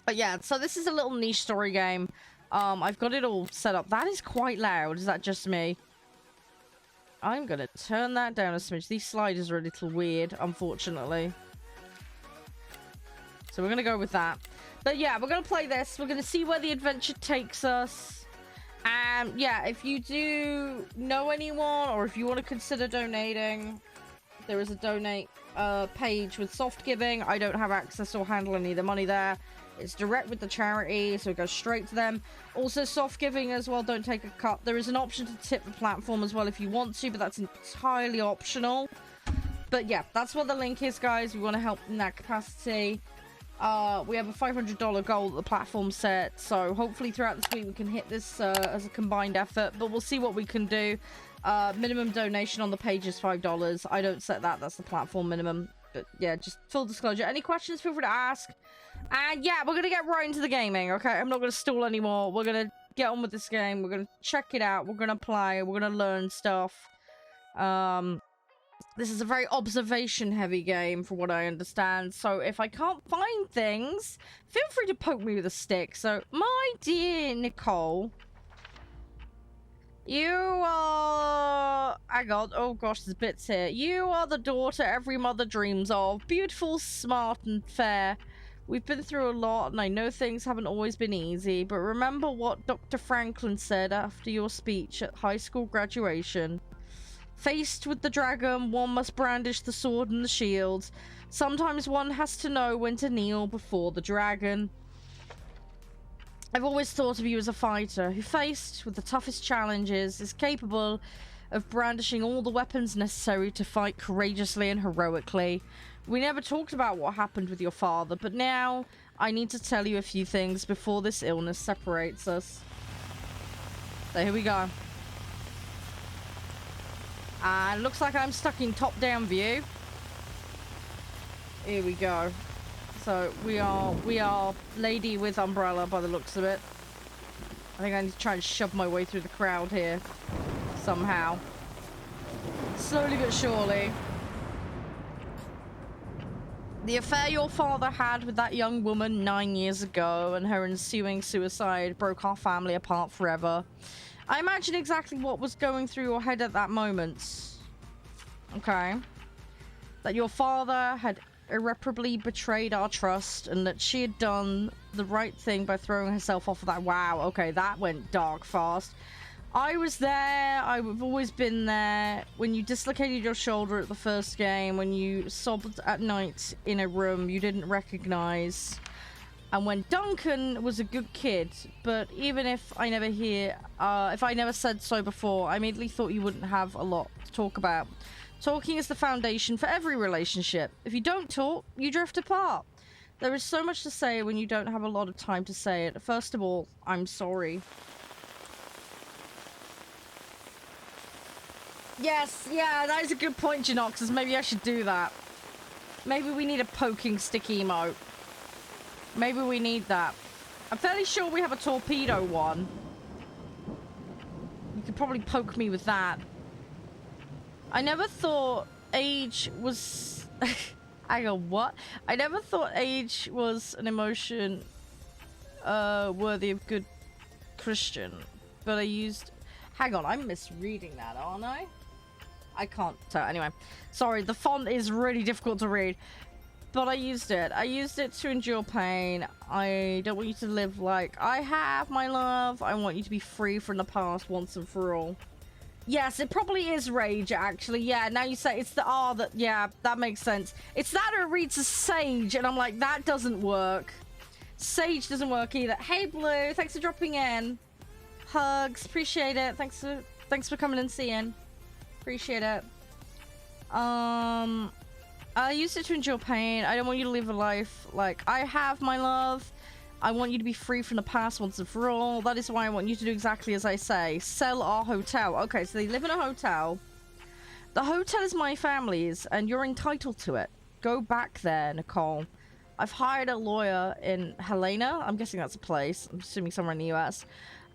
But yeah, so this is a little niche story game. I've got it all set up. That is quite loud. Is that just me? I'm gonna turn that down a smidge. These sliders are a little weird, unfortunately. So we're gonna go with that. But yeah, we're gonna play this. We're gonna see where the adventure takes us. And yeah, if you do know anyone, or if you want to consider donating, there is a donate page with soft giving. I don't have access or handle any of the money there. It's direct with the charity, so it goes straight to them. Also, soft giving as well, don't take a cut. There is an option to tip the platform as well if you want to, but that's entirely optional. But yeah, that's what the link is, guys. We want to help in that capacity. We have a $500 goal that the platform set, so hopefully throughout this week we can hit this as a combined effort, but we'll see what we can do. Minimum donation on the page is $5. I don't set that, that's the platform minimum. But yeah, just full disclosure. Any questions, feel free to ask. And yeah, we're gonna get right into the gaming, okay? I'm not gonna stall anymore. We're gonna get on with this game. We're gonna check it out. We're gonna play. We're gonna learn stuff. This is a very observation-heavy game, from what I understand. So if I can't find things, feel free to poke me with a stick. So, my dear Nicole, you are... Hang on. Oh, gosh, there's bits here. You are the daughter every mother dreams of. Beautiful, smart, and fair. We've been through a lot, and I know things haven't always been easy. But remember what Dr. Franklin said after your speech at high school graduation. Faced with the dragon, one must brandish the sword and the shield. Sometimes one has to know when to kneel before the dragon. I've always thought of you as a fighter who, faced with the toughest challenges, is capable of brandishing all the weapons necessary to fight courageously and heroically. We never talked about what happened with your father, but now I need to tell you a few things before this illness separates us. So here we go. Looks like I'm stuck in top-down view. Here we go. So we are lady with umbrella by the looks of it. I think I need to try and shove my way through the crowd here somehow. Slowly but surely. The affair your father had with that young woman 9 years ago and her ensuing suicide broke our family apart forever. I imagine exactly what was going through your head at that moment. Okay. That your father had irreparably betrayed our trust and that she had done the right thing by throwing herself off of that. Wow, okay, that went dark fast. I was there. I've always been there. When you dislocated your shoulder at the first game, when you sobbed at night in a room you didn't recognize. And when Duncan was a good kid, but even if I never said so before, I immediately thought you wouldn't have a lot to talk about. Talking is the foundation for every relationship. If you don't talk, you drift apart. There is so much to say when you don't have a lot of time to say it. First of all, I'm sorry. Yes, yeah, that is a good point, Genoxus. Maybe I should do that. Maybe we need a poking stick emote. Maybe we need that. I'm fairly sure we have a torpedo one. You could probably poke me with that. I never thought age was... Hang on, what? I never thought age was an emotion worthy of good Christian. But I used... Hang on, I'm misreading that, aren't I? I can't tell. Anyway, sorry, the font is really difficult to read. But I used it. I used it to endure pain. I don't want you to live like I have, my love. I want you to be free from the past once and for all. Yes, it probably is rage, actually. Yeah, now you say it's the R that... Yeah, that makes sense. It's that or it reads as sage, and I'm like, that doesn't work. Sage doesn't work either. Hey, Blue, thanks for dropping in. Hugs, appreciate it. Thanks for coming and seeing. Appreciate it. I used it to endure pain. I don't want you to live a life like I have, my love. I want you to be free from the past once and for all. That is why I want you to do exactly as I say. Sell our hotel. Okay, so they live in a hotel. The hotel is my family's, and you're entitled to it. Go back there, Nicole. I've hired a lawyer in Helena. I'm guessing that's a place. I'm assuming somewhere in the US.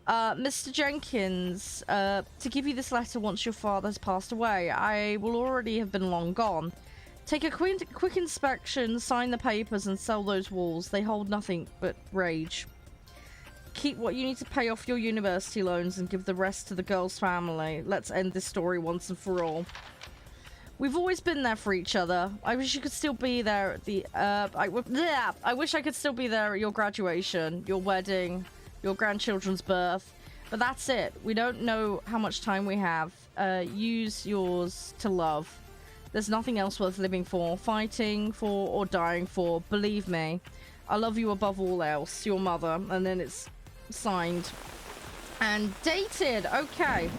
Mr. Jenkins, to give you this letter once your father has passed away. I will already have been long gone. Take a quick inspection, sign the papers, and sell those walls. They hold nothing but rage. Keep what you need to pay off your university loans and give the rest to the girl's family. Let's end this story once and for all. We've always been there for each other. I wish you could still be there at the, I wish I could still be there at your graduation, your wedding, your grandchildren's birth. But that's it. We don't know how much time we have. Use yours to love. There's nothing else worth living for, fighting for, or dying for. Believe me. I love you above all else. Your mother. And then it's signed. And dated. Okay.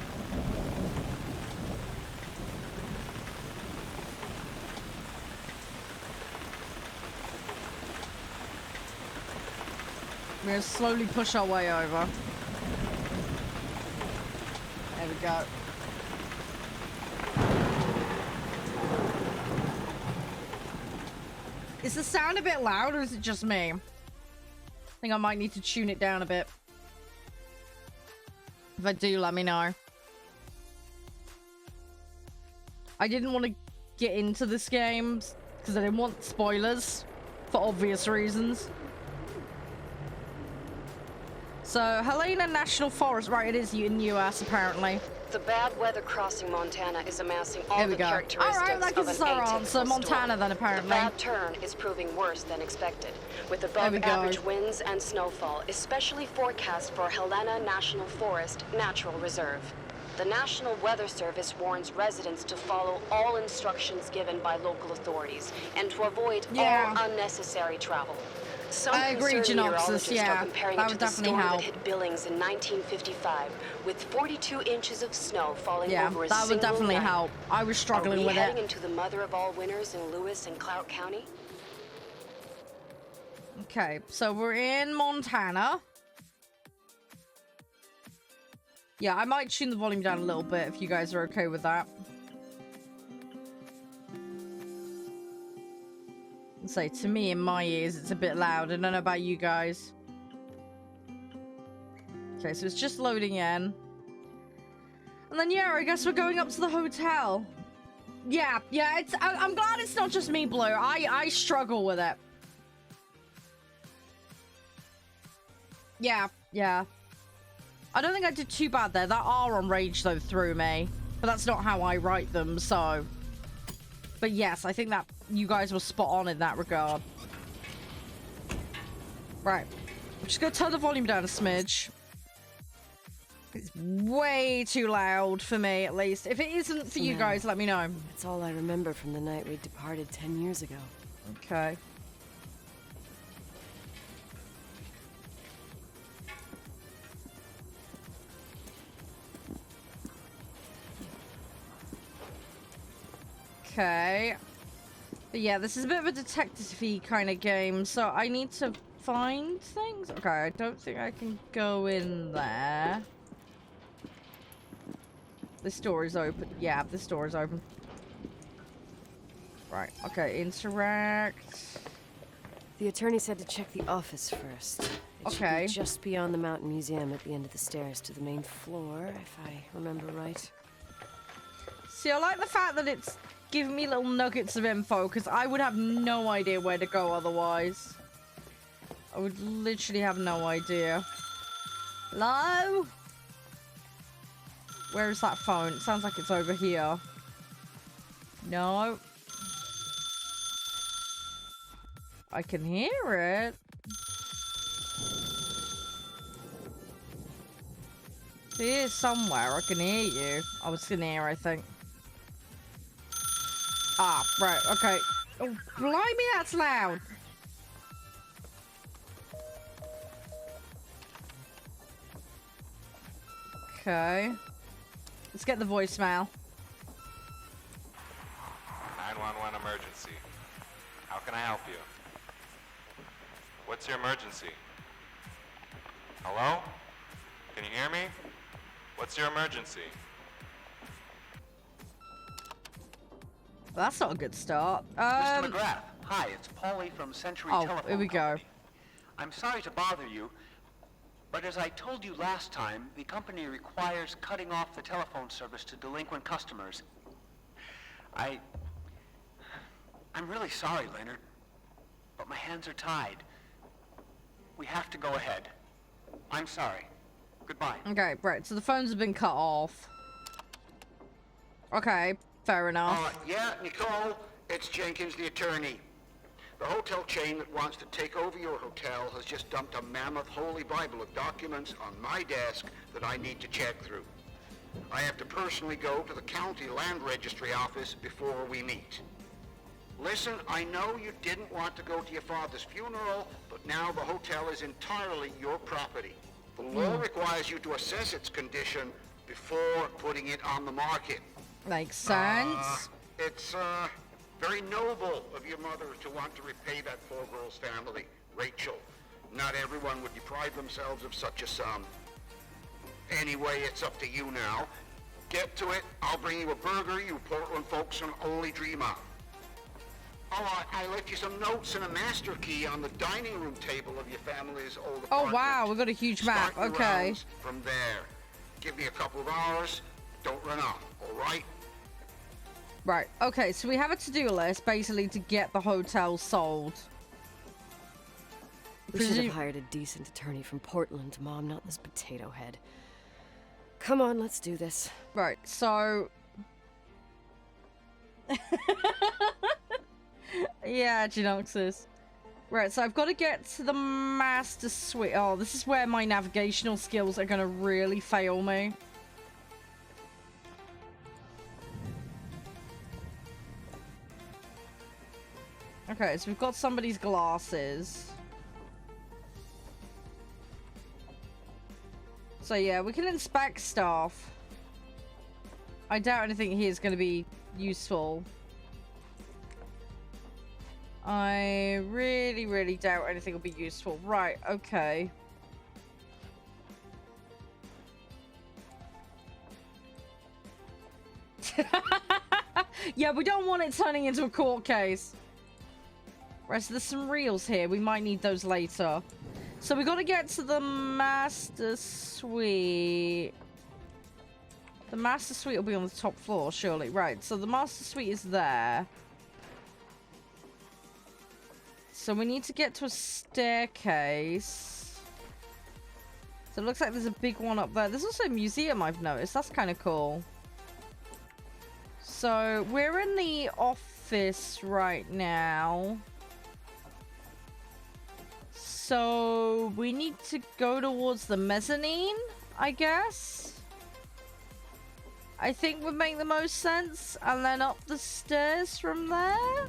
We're gonna slowly push our way over. There we go. Is the sound a bit loud or is it just me? I think I might need to tune it down a bit. If I do, let me know. I didn't want to get into this game because I didn't want spoilers for obvious reasons. So, Helena National Forest. Right, it is in the US, apparently. The bad weather crossing Montana is amassing all the characteristics Alright, that gives us our answer. Montana, then, apparently. The bad turn is proving worse than expected, with above-average winds and snowfall, especially forecast for Helena National Forest Natural Reserve. The National Weather Service warns residents to follow all instructions given by local authorities and to avoid all unnecessary travel. Some I agree, Genopsis, are comparing it to the storm that hit Billings in 1955, with 42 inches of snow falling over a single night. That would definitely help. I was struggling with it. Are we heading into the mother of all winters in Lewis and Clout County? Okay, so we're in Montana. Yeah, I might tune the volume down a little bit if you guys are okay with that. Say, to me, in my ears, it's a bit loud. I don't know about you guys. Okay, so it's just loading in. And then, yeah, I guess we're going up to the hotel. Yeah, it's... I'm glad it's not just me, Blue. I struggle with it. Yeah. I don't think I did too bad there. That R on Rage, though, threw me. But that's not how I write them, so... But yes, I think that you guys were spot on in that regard. Right. I'm just going to turn the volume down a smidge. It's way too loud for me, at least. If it isn't for you guys, let me know. That's all I remember from the night we departed 10 years ago. Okay. Okay. But yeah, this is a bit of a detective-y kind of game, so I need to find things. Okay, I don't think I can go in there. This door is open. Yeah, this door is open. Right, okay, interact. The attorney said to check the office first. It should be just beyond the Mountain Museum at the end of the stairs to the main floor, if I remember right. See, I like the fact that it's giving me little nuggets of info, because I would have no idea where to go otherwise. I would literally have no idea. Hello? Where is that phone? It sounds like it's over here. No. I can hear it. It's here somewhere. I can hear you. I was in here, I think. Ah, right, okay. Oh, blimey, that's loud. Okay. Let's get the voicemail. 911 emergency. How can I help you? What's your emergency? Hello? Can you hear me? What's your emergency? That's not a good start. Mr. McGrath, hi, it's Paulie from Century Telephone here we go. Company. I'm sorry to bother you, but as I told you last time, the company requires cutting off the telephone service to delinquent customers. I'm really sorry, Leonard, but my hands are tied. We have to go ahead. I'm sorry. Goodbye. Okay, right, so the phones have been cut off. Okay, fair enough. Yeah, Nicole, it's Jenkins, the attorney. The hotel chain that wants to take over your hotel has just dumped a mammoth holy Bible of documents on my desk that I need to check through. I have to personally go to the county land registry office before we meet. Listen, I know you didn't want to go to your father's funeral, but now the hotel is entirely your property. The law requires you to assess its condition before putting it on the market. Makes sense. It's very noble of your mother to want to repay that poor girl's family, Rachel. Not everyone would deprive themselves of such a sum. Anyway, it's up to you now. Get to it. I'll bring you a burger you Portland folks can only dream of. Oh, I left you some notes and a master key on the dining room table of your family's old apartment. Oh wow, we've got a huge map. Start your Okay. rounds from there. Give me a couple of hours. Don't run off, all right? Right, okay, so we have a to-do list basically to get the hotel sold. We should have hired a decent attorney from Portland, Mom, not this potato head. Come on, let's do this. Right, so... yeah, Genoxus. Right, so I've got to get to the master suite. Oh, this is where my navigational skills are going to really fail me. Okay, so we've got somebody's glasses. So yeah, we can inspect stuff. I doubt anything here is going to be useful. I really, really doubt anything will be useful. Right, okay. Yeah, we don't want it turning into a court case. Right, so there's some reels here. We might need those later. So we got to get to the master suite. The master suite will be on the top floor, surely. Right, so the master suite is there. So we need to get to a staircase. So it looks like there's a big one up there. There's also a museum I've noticed. That's kind of cool. So we're in the office right now. So we need to go towards the mezzanine, I guess. I think would make the most sense. And then up the stairs from there.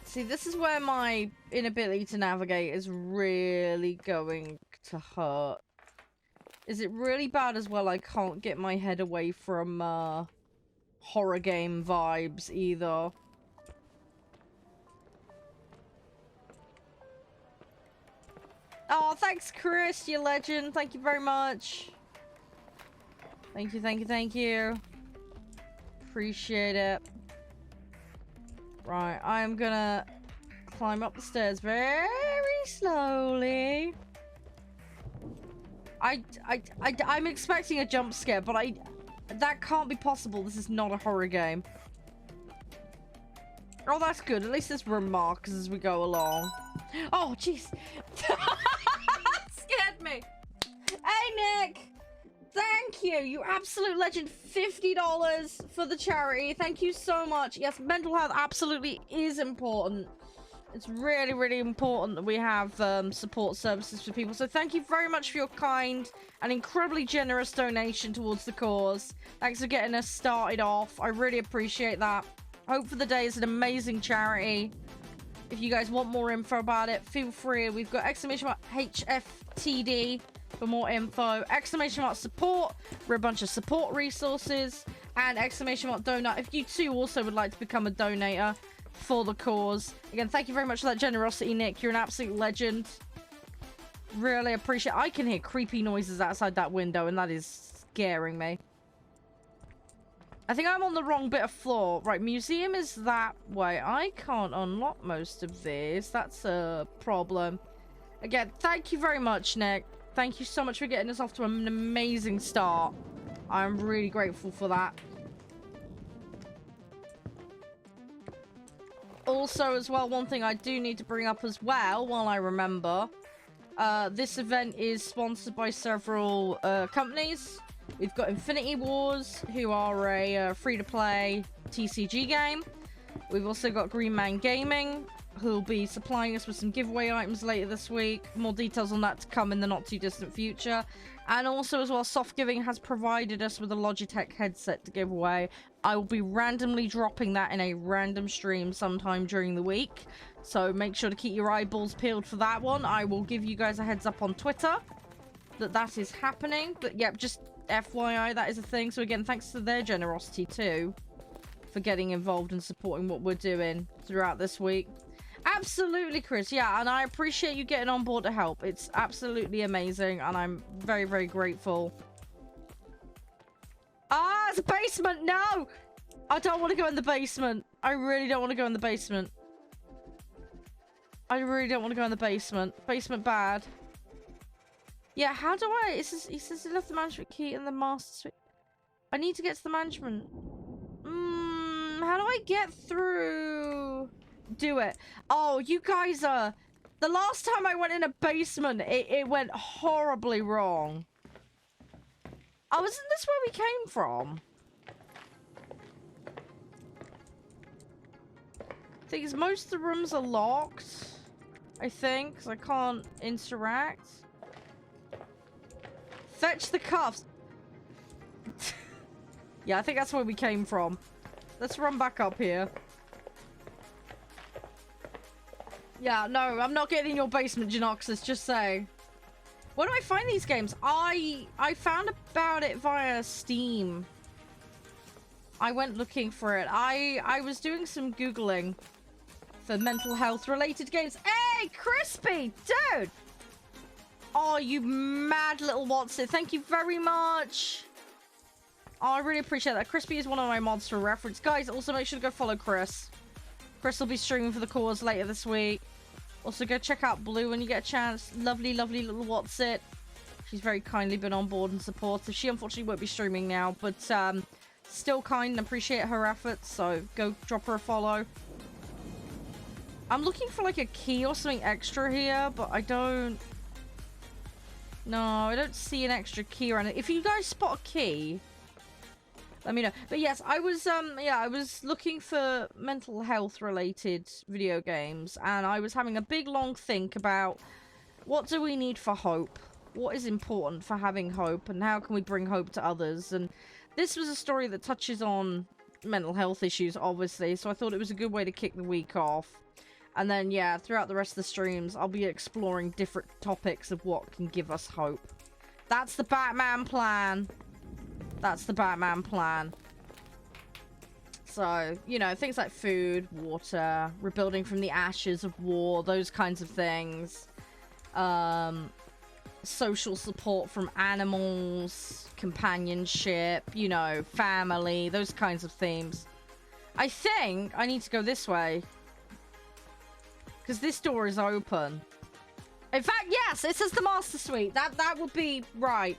See, this is where my inability to navigate is really going to hurt. Is it really bad as well? I can't get my head away from horror game vibes either. Oh, thanks, Chris, you legend. Thank you very much. Thank you, thank you, thank you. Appreciate it. Right, I'm gonna climb up the stairs very slowly. I'm expecting a jump scare, but that can't be possible. This is not a horror game. Oh, that's good. At least there's remarks as we go along. Oh, jeez. Scared me. Hey, Nick. Thank you. You absolute legend. $50 for the charity. Thank you so much. Yes, mental health absolutely is important. It's really, really important that we have support services for people. So thank you very much for your kind and incredibly generous donation towards the cause. Thanks for getting us started off. I really appreciate that. Hope for the Day is an amazing charity. If you guys want more info about it, feel free. We've got !HFTD for more info. !support for a bunch of support resources. And !donate if you too also would like to become a donator for the cause. Again, thank you very much for that generosity, Nick. You're an absolute legend. Really appreciate it. I can hear creepy noises outside that window, and that is scaring me. I think I'm on the wrong bit of floor. Right, museum is that way. I can't unlock most of this. That's a problem. Again, thank you very much, Nick. Thank you so much for getting us off to an amazing start. I'm really grateful for that. also as well, one thing I do need to bring up as well while I remember, this event is sponsored by several companies. We've got Infinity Wars, who are a free-to-play TCG game. We've also got Green Man Gaming, who'll be supplying us with some giveaway items later this week. More details on that to come in the not-too-distant future. And also as well, Soft Giving has provided us with a Logitech headset to give away. I will be randomly dropping that in a random stream sometime during the week. So make sure to keep your eyeballs peeled for that one. I will give you guys a heads up on Twitter that that is happening. But yeah, just FYI, that is a thing. So again, thanks to their generosity too for getting involved and supporting what we're doing throughout this week. Absolutely, Chris. Yeah, and I appreciate you getting on board to help. It's absolutely amazing, and I'm very, very grateful. Ah, it's a basement! No! I don't want to go in the basement. I really don't want to go in the basement. I really don't want to go in the basement. Basement bad. Yeah, how do I... He says he left the management key in the master suite. I need to get to the management. How do I get through... Do it. Oh, you guys are... The last time I went in a basement, it went horribly wrong. Oh, isn't this where we came from? Thing is, most of the rooms are locked. I think, because I can't interact. Fetch the cuffs. Yeah, I think that's where we came from. Let's run back up here. Yeah, no, I'm not getting in your basement, Genoxus, just say. Where do I find these games? I found about it via Steam. I went looking for it. I was doing some Googling for mental health related games. Hey, Crispy, dude! Oh, you mad little Watson. Thank you very much. Oh, I really appreciate that. Crispy is one of my mods for reference. Guys, also make sure to go follow Chris. Chris will be streaming for the cause later this week. Also, go check out Blue when you get a chance. Lovely, lovely little What's-It. She's very kindly been on board and supportive. She unfortunately won't be streaming now, but still kind and appreciate her efforts, so go drop her a follow. I'm looking for like a key or something extra here, but I don't... No, I don't see an extra key or anything. If you guys spot a key... let me know. But yes, I was I was looking for mental health related video games, and I was having a big long think about what do we need for hope? What is important for having hope, and how can we bring hope to others? And this was a story that touches on mental health issues, obviously, so I thought it was a good way to kick the week off. And then, yeah, throughout the rest of the streams, I'll be exploring different topics of what can give us hope. That's the Batman plan. That's the Batman plan. So, you know, things like food, water, rebuilding from the ashes of war, those kinds of things. Social support from animals, companionship, you know, family, those kinds of themes. I think I need to go this way. Because this door is open. In fact, yes, it says the master suite. That would be right.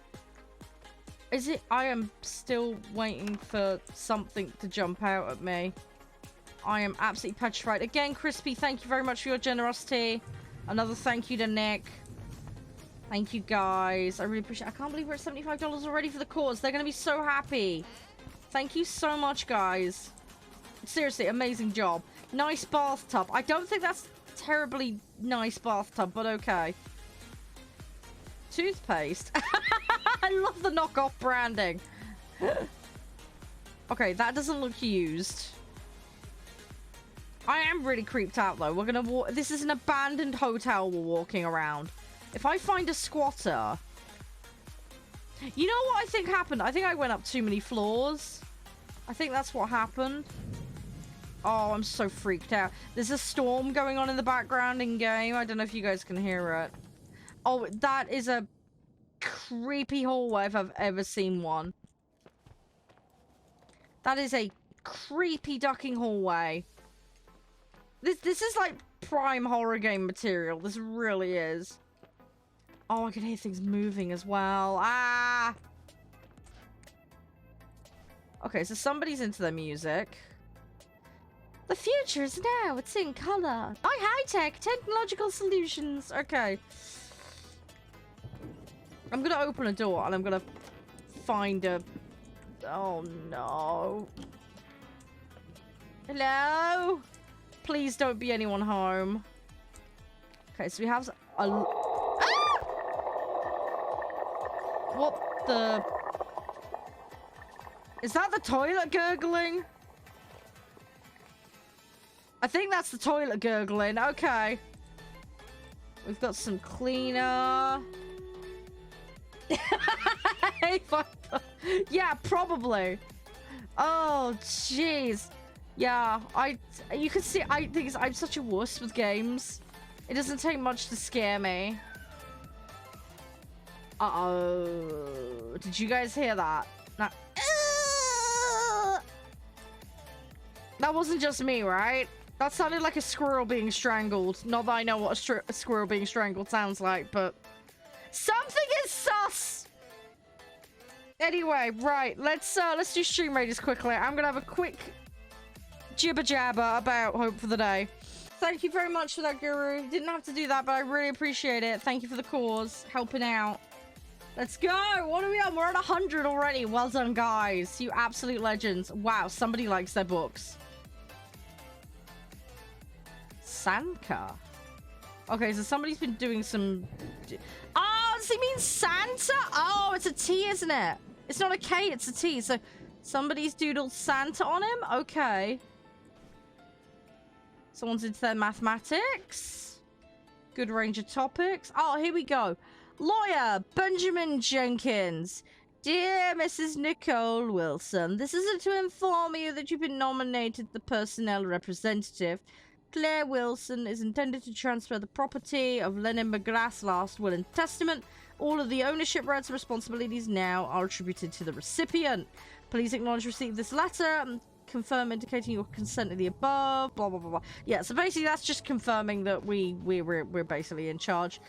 Is it? I am still waiting for something to jump out at me. I am absolutely petrified. Again, Crispy, thank you very much for your generosity. Another thank you to Nick. Thank you, guys. I really appreciate it. I can't believe we're at $75 already for the cause. They're going to be so happy. Thank you so much, guys. Seriously, amazing job. Nice bathtub. I don't think that's a terribly nice bathtub, but okay. Toothpaste. I love the knockoff branding. Okay, that doesn't look used. I am really creeped out, though. We're gonna walk... This is an abandoned hotel we're walking around. If I find a squatter... You know what I think happened? I think I went up too many floors. I think that's what happened. Oh, I'm so freaked out. There's a storm going on in the background in-game. I don't know if you guys can hear it. Oh, that is a creepy hallway if I've ever seen one. That is a creepy ducking hallway. This is like prime horror game material. This really is. Oh, I can hear things moving as well. Ah! Okay, so somebody's into their music. The future is now. It's in color. High-tech technological solutions. Okay. I'm gonna open a door and I'm gonna find a... Oh, no. Hello? Please don't be anyone home. Okay, so we have a... Ah! What the... Is that the toilet gurgling? I think that's the toilet gurgling. Okay. We've got some cleaner. Yeah, probably. Oh, jeez. Yeah, you can see, I think I'm such a wuss with games. It doesn't take much to scare me. Uh-oh. Did you guys hear that? No. That wasn't just me, right? That sounded like a squirrel being strangled. Not that I know what a squirrel being strangled sounds like, but... Something is sus! Anyway, right. Let's do stream raiders quickly. I'm gonna have a quick jibber jabber about Hope for the Day. Thank you very much for that, Guru. Didn't have to do that, but I really appreciate it. Thank you for the cause. Helping out. Let's go! What are we on? We're at 100 already. Well done, guys. You absolute legends. Wow, somebody likes their books. Sanka. Okay, so somebody's been doing some... Oh, does he mean Santa? Oh, it's a T, isn't it? It's not a K, it's a T. So somebody's doodled Santa on him? Okay. Someone's into their mathematics. Good range of topics. Oh, here we go. Lawyer Benjamin Jenkins. Dear Mrs. Nicole Wilson, this isn't to inform you that you've been nominated the personnel representative. Claire Wilson is intended to transfer the property of Lennon McGrath's last will and testament. All of the ownership rights and responsibilities now are attributed to the recipient. Please acknowledge receipt of this letter and confirm indicating your consent to the above. Blah blah blah blah. Yeah, so basically that's just confirming that we're basically in charge.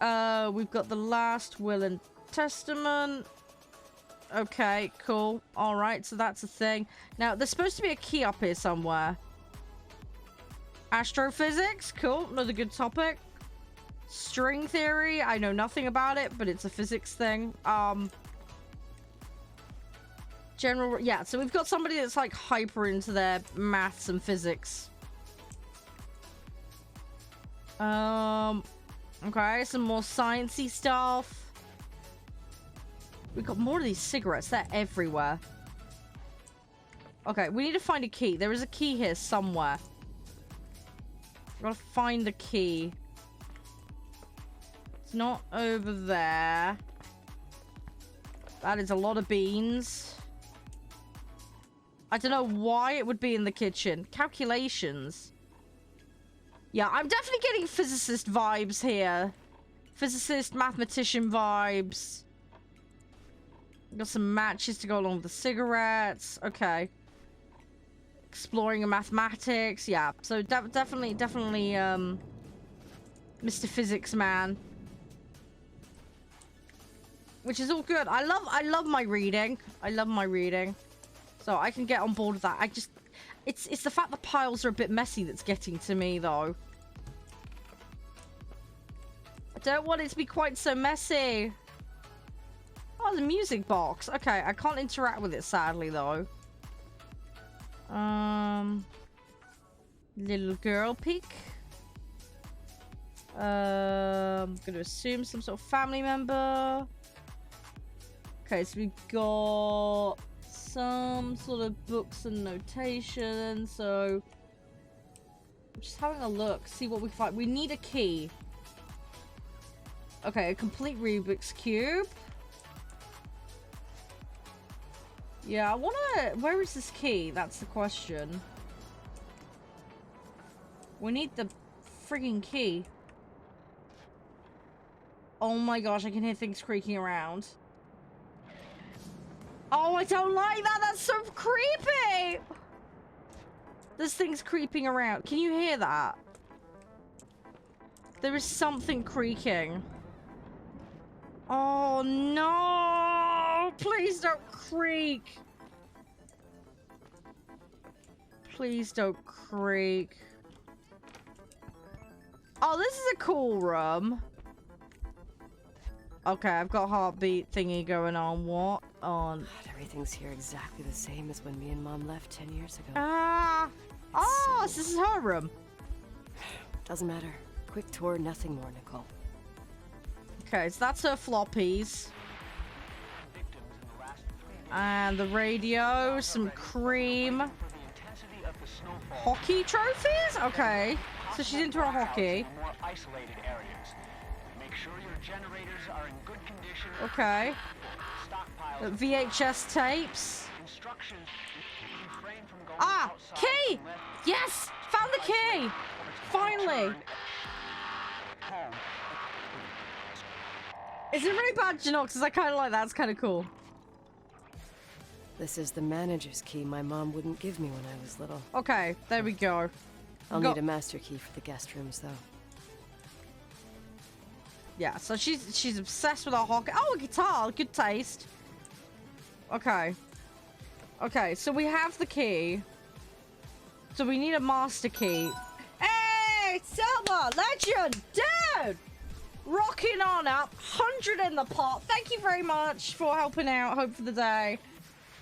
We've got the last will and testament. Okay, cool. All right, so that's a thing. Now there's supposed to be a key up here somewhere. Astrophysics, cool, another good topic. String theory, I know nothing about it, but it's a physics thing. General, yeah, so we've got somebody that's like hyper into their maths and physics. Okay, some more sciencey stuff. We've got more of these cigarettes, they're everywhere. Okay, we need to find a key. There is a key here somewhere. Gotta find the key. It's not over there. That is a lot of beans. I don't know why it would be in the kitchen. Calculations. Yeah, I'm definitely getting physicist vibes here. Physicist, mathematician vibes. Got some matches to go along with the cigarettes. Okay. Exploring in mathematics, yeah. So definitely, Mr. Physics Man, which is all good. I love my reading. I love my reading, so I can get on board with that. It's the fact the piles are a bit messy that's getting to me, though. I don't want it to be quite so messy. Oh, the music box. Okay, I can't interact with it sadly, though. Little girl pic. I'm gonna assume some sort of family member. Okay, so we got some sort of books and notation. So I'm just having a look, see what we find. We need a key. Okay, a complete Rubik's Cube. Yeah, I wanna... Where is this key? That's the question. We need the frigging key. Oh my gosh, I can hear things creaking around. Oh, I don't like that! That's so creepy! There's things creeping around. Can you hear that? There is something creaking. Oh no! Please don't creak! Please don't creak. Oh, this is a cool room. Okay, I've got heartbeat thingy going on. What on? Everything's here exactly the same as when me and Mom left 10 years ago. Ah. Oh, so this is her room. Doesn't matter. Quick tour, nothing more, Nicole. Okay, so that's her floppies. And the radio, some cream. Hockey trophies? Okay. So she's into her hockey. More isolated areas. Make sure your generators are in good condition. Okay. Stockpiles. VHS tapes. Instructions refrain from going Ah! outside Key! unless Yes! Found the key! Finally! home. Is it really bad, Janox? Because I kind of like that. It's kind of cool. This is the manager's key my mom wouldn't give me when I was little. Okay, there we go. I'll need a master key for the guest rooms, though. Yeah, so she's obsessed with her hockey. Oh, a guitar. Good taste. Okay. Okay, so we have the key. So we need a master key. Hey, Selma, legend, dude! Rocking on up, 100 in the pot. Thank you very much for helping out. Hope for the day.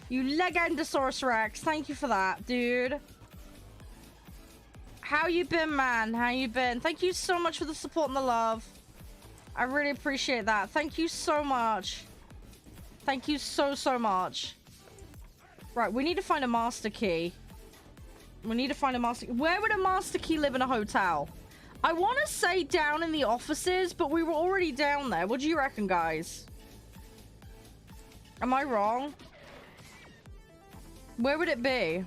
You Legendosaurus Rex, thank you for that, dude. How you been, man? How you been? Thank you so much for the support and the love. I really appreciate that. Thank you so much. Thank you so much. Right, we need to find a master key. We need to find a master... Where would a master key live in a hotel? I want to say down in the offices, but we were already down there. What do you reckon, guys? Am I wrong? Where would it be?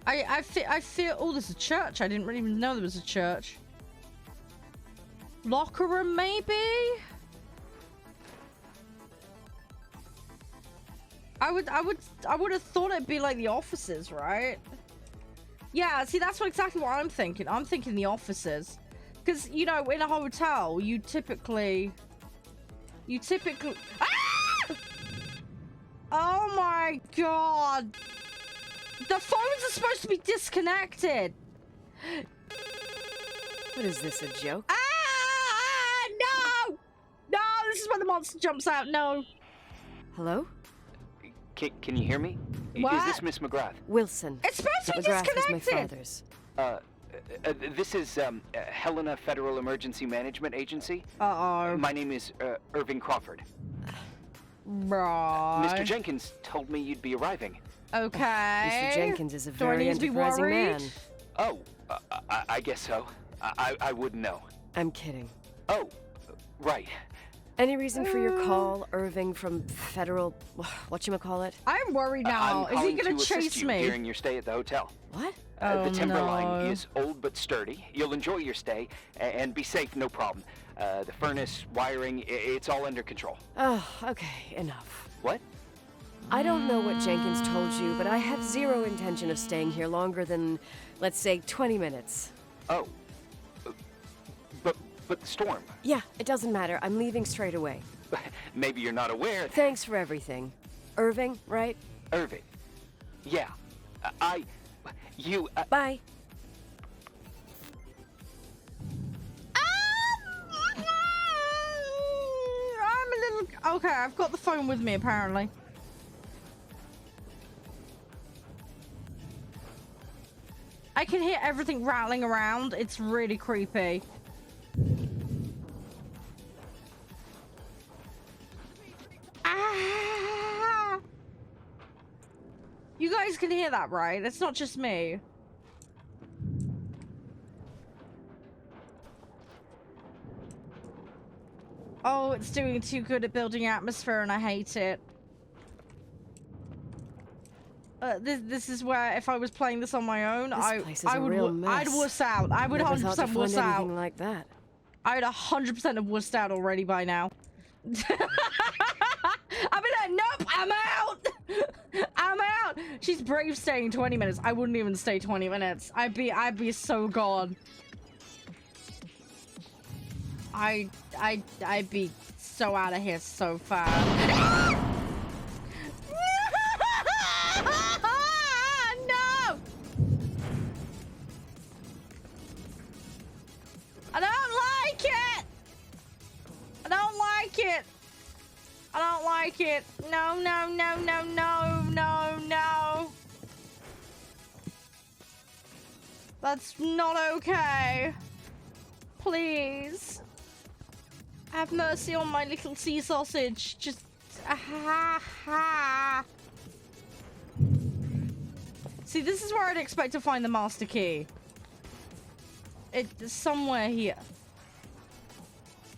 I feel... Oh, there's a church. I didn't really even know there was a church. Locker room, maybe? I would have thought it'd be like the offices, right? Yeah, see, that's exactly what I'm thinking. I'm thinking the offices. Because, you know, in a hotel, you typically... Ah! Oh my god! The phones are supposed to be disconnected! What is this, a joke? Ah! No! No, this is when the monster jumps out. No. Hello? Can you hear me? What? Is this Miss McGrath? Wilson. It's supposed to be McGrath is my disconnected! father's. This is Helena Federal Emergency Management Agency. Uh-oh. My name is Irving Crawford. Right. Mr. Jenkins told me you'd be arriving. Okay. Mr. Jenkins is a Do I very need to be enterprising worried? man. Oh, I guess so. I wouldn't know. I'm kidding. Oh, right. Any reason for your call, Irving from Federal... whatchamacallit? I'm worried now. I'm Is he calling gonna to assist chase you me? during your stay at the hotel. What? Oh, the timberline no. is old but sturdy. You'll enjoy your stay and be safe, no problem. The furnace, wiring, it's all under control. Oh, okay, enough. What? I don't know what Jenkins told you, but I have zero intention of staying here longer than, let's say, 20 minutes. Oh. But the storm. Yeah, it doesn't matter. I'm leaving straight away. Maybe you're not aware. Thanks for everything. Irving, right? Irving. Yeah. You... Bye. I'm a little... Okay, I've got the phone with me, apparently. I can hear everything rattling around. It's really creepy. Ah! You guys can hear that, right? It's not just me. Oh, it's doing too good at building atmosphere and I hate it. This is where if I was playing this on my own, I would I'd wuss out. I would 100% wuss out. Anything like that. I would 100% have wussed out already by now. I'd be like, nope, I'm out. I'm out. She's brave staying 20 minutes. I wouldn't even stay 20 minutes. I'd be so gone. I'd be so out of here so fast. like it. I don't like it. No, no, no, no, no, no, no. That's not okay. Please. Have mercy on my little sea sausage. Just... See, this is where I'd expect to find the master key. It's somewhere here.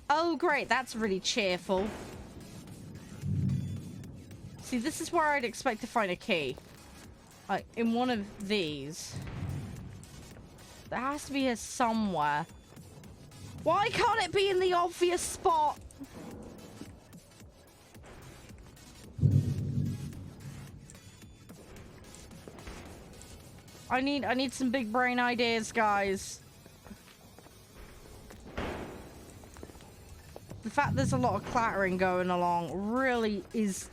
Oh, great. That's really cheerful. See, this is where I'd expect to find a key. Like, in one of these. There has to be here somewhere. Why can't it be in the obvious spot? I need some big brain ideas, guys. The fact there's a lot of clattering going along really is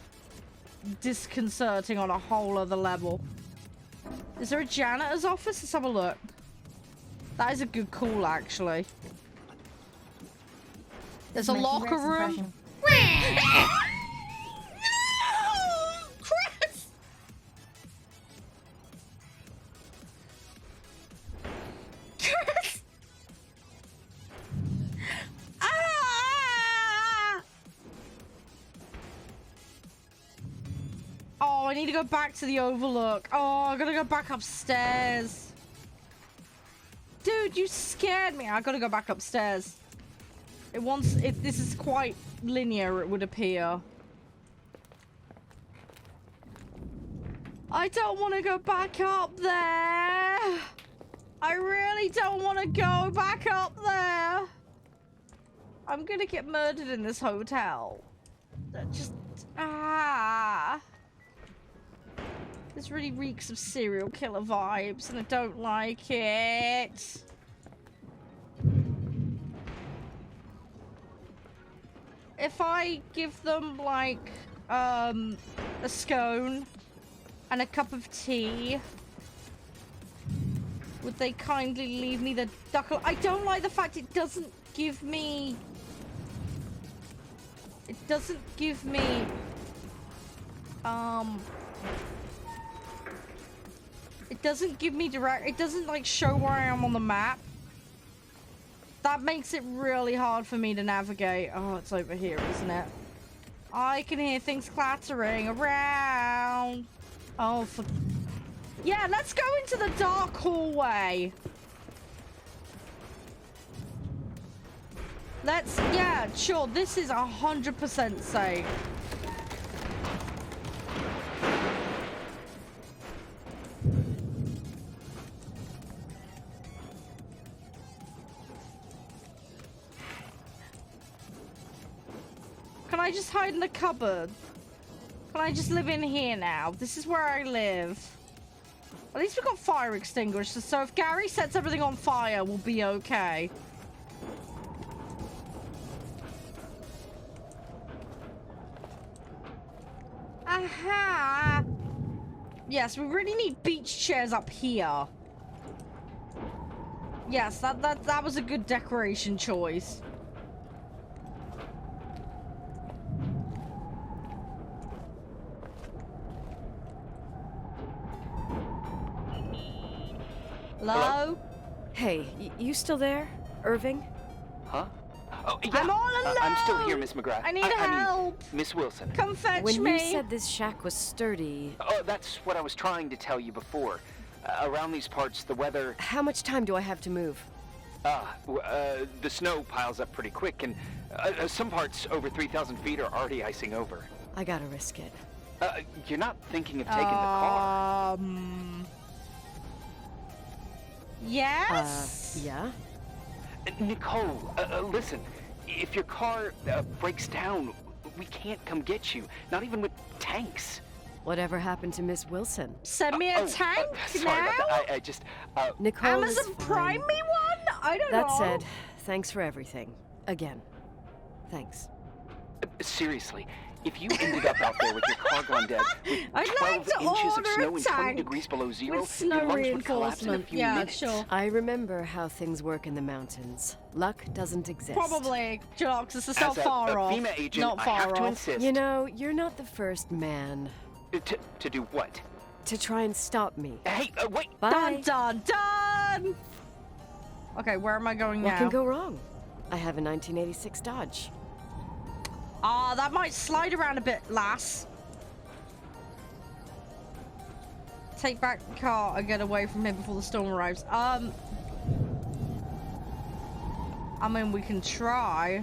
disconcerting on a whole other level. Is there a janitor's office? Let's have a look. That is a good call, actually. There's a locker room. No! Chris! Chris! Ah! Oh, I need to go back to the Overlook. Oh, I gotta go back upstairs. Dude, you scared me. I gotta go back upstairs. If this is quite linear, it would appear. I don't want to go back up there. I really don't want to go back up there. I'm gonna get murdered in this hotel. This really reeks of serial killer vibes, and I don't like it. If I give them, like, a scone and a cup of tea, would they kindly leave me the duck? I don't like the fact it doesn't give me... It doesn't give me... It doesn't give me direct... It doesn't, like, show where I am on the map. That makes it really hard for me to navigate. Oh, it's over here, isn't it? I can hear things clattering around. Oh, for... Yeah, let's go into the dark hallway. Let's... Yeah, sure. This is 100% safe. Can I just hide in the cupboard? Can I just live in here now? This is where I live. At least we've got fire extinguishers, so if Gary sets everything on fire, we'll be okay. Aha! Yes, we really need beach chairs up here. Yes, that was a good decoration choice. Hello? Hey, you still there, Irving? Huh? Oh, yeah. I'm all alone. I'm still here, Miss McGrath. I need help. Miss Wilson. Come fetch me. When you said this shack was sturdy... Oh, that's what I was trying to tell you before. Around these parts, the weather... How much time do I have to move? The snow piles up pretty quick, and some parts over 3,000 feet are already icing over. I gotta risk it. You're not thinking of taking the car? Yes? Yeah? Nicole, listen. If your car breaks down, we can't come get you. Not even with tanks. Whatever happened to Miss Wilson? Send me a tank sorry now? about that. I just... Nicole Amazon is Prime fine. me one? I don't know. That said, thanks for everything. Again. Thanks. Seriously, If you ended up out there with your car gone dead, with I'd 12 like to inches of order a snow and 20 tank degrees below zero, with snow your lungs would collapse in a reinforcement. few Yeah, minutes. sure. I remember how things work in the mountains. Luck doesn't exist. Probably, Jocks. It's not As far a off. FEMA agent, Not I far have to off. insist. You know, you're not the first man To do what? to try and stop me. Hey, wait! Bye. Dun dun dun! Okay, where am I going What now? can go wrong? I have a 1986 Dodge. Ah, that might slide around a bit, lass. Take back the car and get away from here before the storm arrives. I mean, we can try.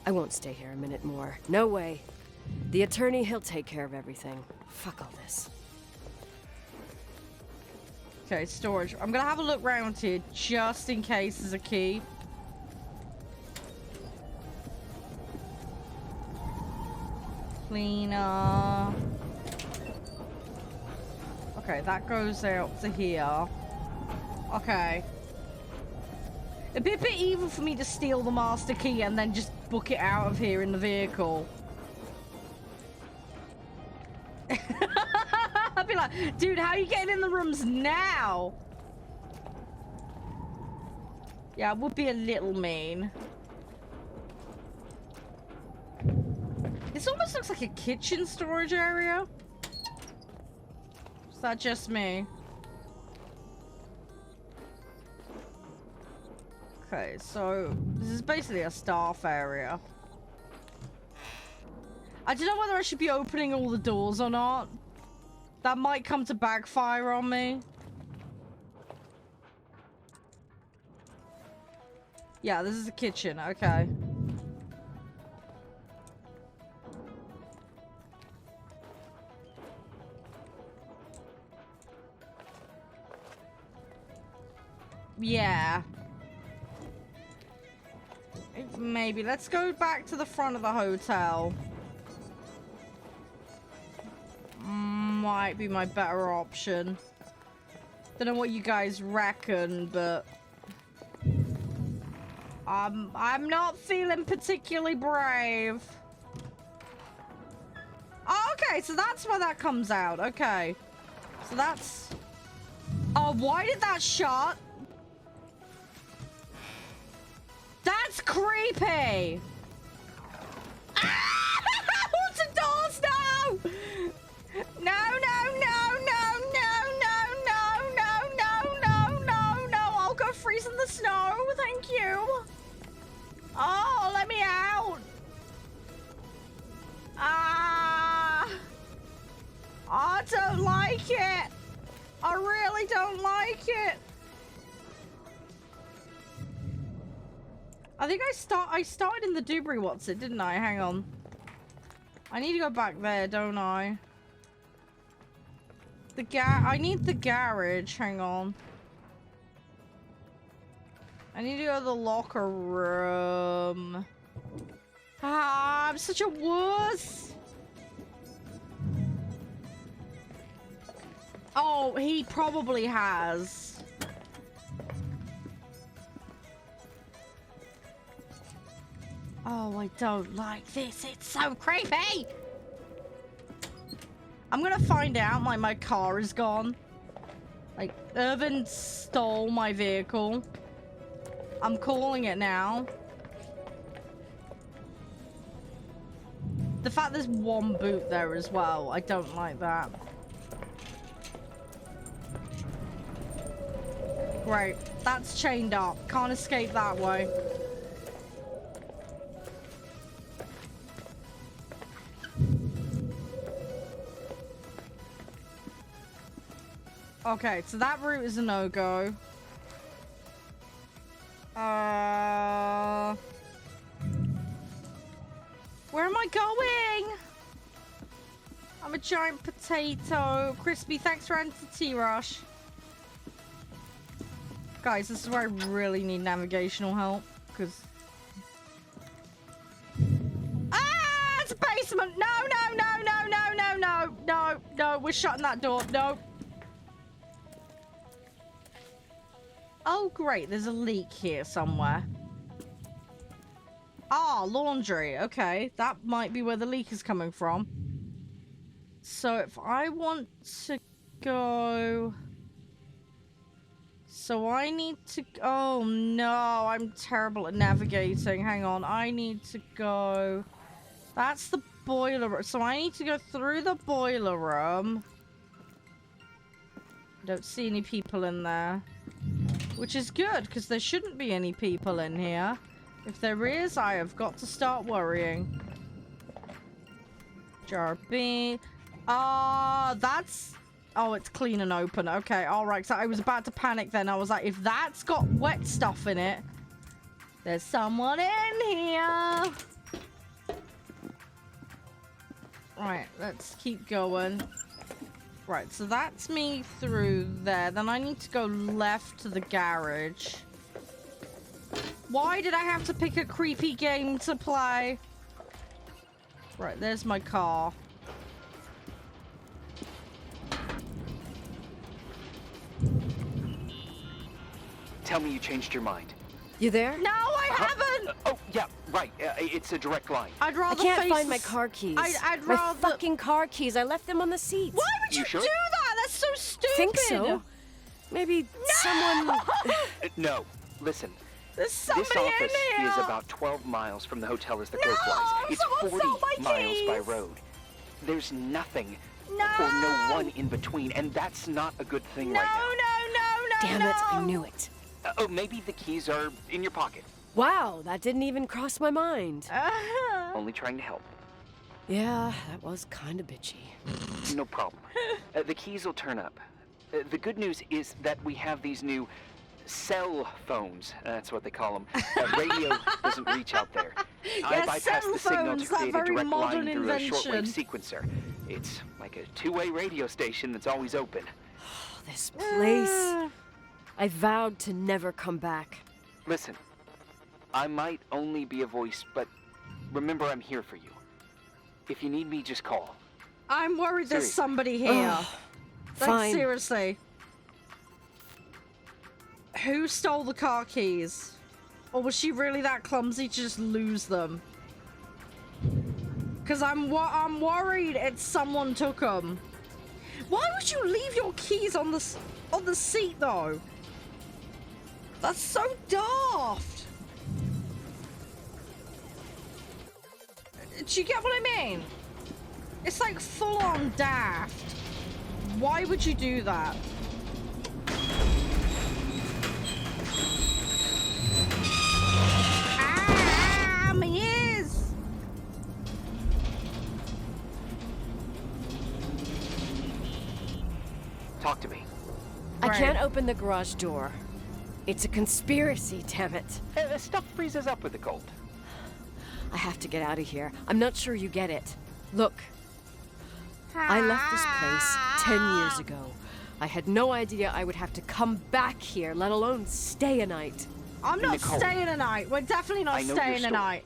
I won't stay here a minute more. No way. The attorney, he'll take care of everything. Fuck all this. Okay, storage. I'm gonna have a look around here just in case there's a key. Cleaner. Okay, that goes out to here. Okay. It'd be a bit evil for me to steal the master key and then just book it out of here in the vehicle. I'd be like, dude, how are you getting in the rooms now? Yeah, it would be a little mean. This almost looks like a kitchen storage area. Is that just me? Okay, so this is basically a staff area. I don't know whether I should be opening all the doors or not. That might come to backfire on me. Yeah, this is the kitchen. Okay. Yeah. Maybe. Let's go back to the front of the hotel. Might be my better option. Don't know what you guys reckon, but I'm not feeling particularly brave. Oh, okay, so that's where that comes out. Okay. So that's... Oh, why did that shut? That's creepy! Ah! Haunted doors, no! No, no, no, no, no, no, no, no, no, no, no, no. I'll go freeze in the snow. Thank you. Oh, let me out. Ah. I don't like it. I really don't like it. I think I started in the Dubry What's-It, didn't I? Hang on. I need to go back there, don't I? I need the garage. Hang on. I need to go to the locker room. Ah, I'm such a wuss. Oh, he probably has. Oh, I don't like this. It's so creepy. I'm gonna find out, like, my car is gone. Like, Irvin stole my vehicle. I'm calling it now. The fact there's one boot there as well, I don't like that. Great. That's chained up. Can't escape that way. Okay, so that route is a no-go. Where am I going? I'm a giant potato. Crispy, thanks for anti-T-Rush. Guys, this is where I really need navigational help, because... Ah! It's a basement! No, no, no, no, no, no, no, no, no, we're shutting that door. No. Oh, great. There's a leak here somewhere. Ah, laundry. Okay, that might be where the leak is coming from. So if I want to go... So I need to... Oh no, I'm terrible at navigating. Hang on, I need to go... That's the boiler room. So I need to go through the boiler room. Don't see any people in there. Which is good, because there shouldn't be any people in here. If there is, I have got to start worrying. Jar B. That's... Oh, it's clean and open. Okay, alright. So I was about to panic then. I was like, if that's got wet stuff in it, there's someone in here. Right, let's keep going. Right, so that's me through there. Then I need to go left to the garage. Why did I have to pick a creepy game to play? Right, there's my car. Tell me you changed your mind. You there? No, I haven't! Oh, yeah, right. It's a direct line. I'd I rather can't face find my the- car keys. I'd my rather... fucking car keys. I left them on the seat. Why would you You sure? do that? That's so stupid! Think so? Maybe someone... No, listen. There's somebody This office in here! is about 12 miles from the hotel as the crow No! flies. It's Someone 40 stole my miles by keys! road. There's nothing No! or no one in between, and that's not a good thing No, right now. Damn it, I knew it. Oh, maybe the keys are in your pocket. Wow, that didn't even cross my mind. Only trying to help. Yeah, that was kind of bitchy. No problem. The keys will turn up. The good news is that we have these new cell phones. That's what they call them. Radio doesn't reach out there. I Yeah, bypassed cell the signal phones, to that create a very direct modern line through a invention. shortwave sequencer. It's like a two-way radio station that's always open. Oh, this place. I vowed to never come back. Listen, I might only be a voice, but remember I'm here for you. If you need me, just call. I'm worried there's Serious. somebody here. Like, Fine. seriously. Who stole the car keys? Or was she really that clumsy to just lose them? Because I'm worried it's someone took them. Why would you leave your keys on the seat though? That's so daft. Do you get what I mean? It's like full on daft. Why would you do that? Ah, my ears! Talk to me. I Right. can't open the garage door. It's a conspiracy, damn it. Stuff freezes up with the cold. I have to get out of here. I'm not sure you get it. Look, I left this place 10 years ago. I had no idea I would have to come back here, let alone stay a night. I'm not Nicole, staying a night. We're definitely not I know your staying a story. night.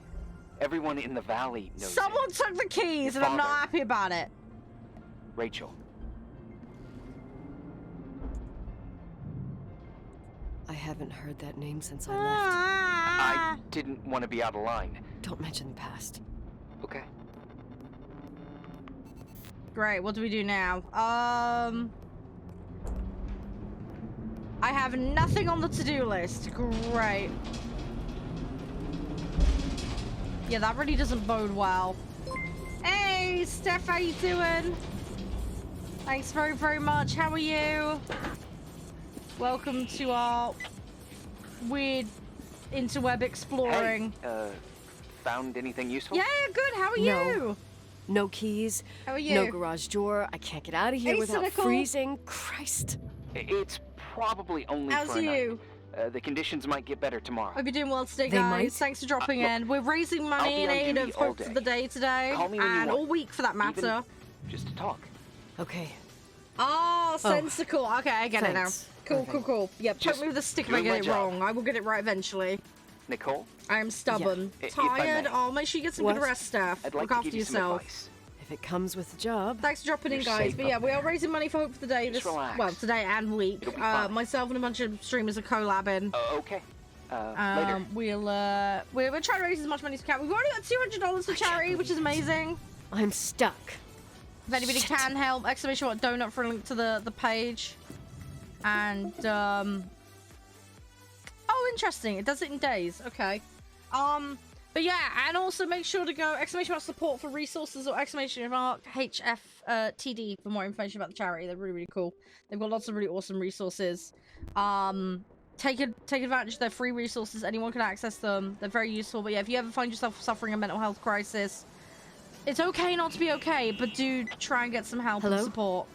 Everyone in the valley knows Someone it. took the keys Your and I'm not father. happy about it. Rachel. I haven't heard that name since I left. I didn't want to be out of line. Don't mention the past. Okay. Great, what do we do now? I have nothing on the to-do list. Great. Yeah, that really doesn't bode well. Hey, Steph, how you doing? Thanks very, very much. How are you? Welcome to our weird interweb exploring. Hey, found anything useful? Yeah, good. How are No. you? No keys. How are you? No garage door. I can't get out of here Hey, without Cynical. freezing. Christ. It's probably only How's for a you? night. The conditions might get better tomorrow. Hope you're doing well today, They guys. might. Thanks for dropping Look, in. We're raising money I'll in be on aid duty of all Hope for day. the Day today. Call me when you And want. all week for that matter. Even just to talk. Okay. Oh, sensical. Okay, I get Thanks. it now. Cool, cool, cool. Yep, poke Just me with a stick if I doing get my it job. wrong. I will get it right eventually. Nicole, I am stubborn. Yeah. If I Tired. may. Oh, make sure you get some What? good rest, Steph. I'd like Look to after give you some yourself. advice. If it comes with the job. Thanks for dropping in, You're guys. safe But yeah, up we are raising money for Hope for the Day. Just relax. Well, today and week. It'll be fine. Myself and a bunch of streamers are collabing. Okay. Later. We're trying to raise as much money as we can. We've already got $200 for charity, which is amazing. I'm stuck. If anybody can help, exclamation mark donut for a link to the page. And oh, interesting. It does it in days. Okay. But yeah, and also make sure to go exclamation mark support for resources or exclamation mark HFTD for more information about the charity. They're really, really cool. They've got lots of really awesome resources. Take advantage of their free resources. Anyone can access them. They're very useful. But yeah, if you ever find yourself suffering a mental health crisis, it's okay not to be okay, but do try and get some help and support.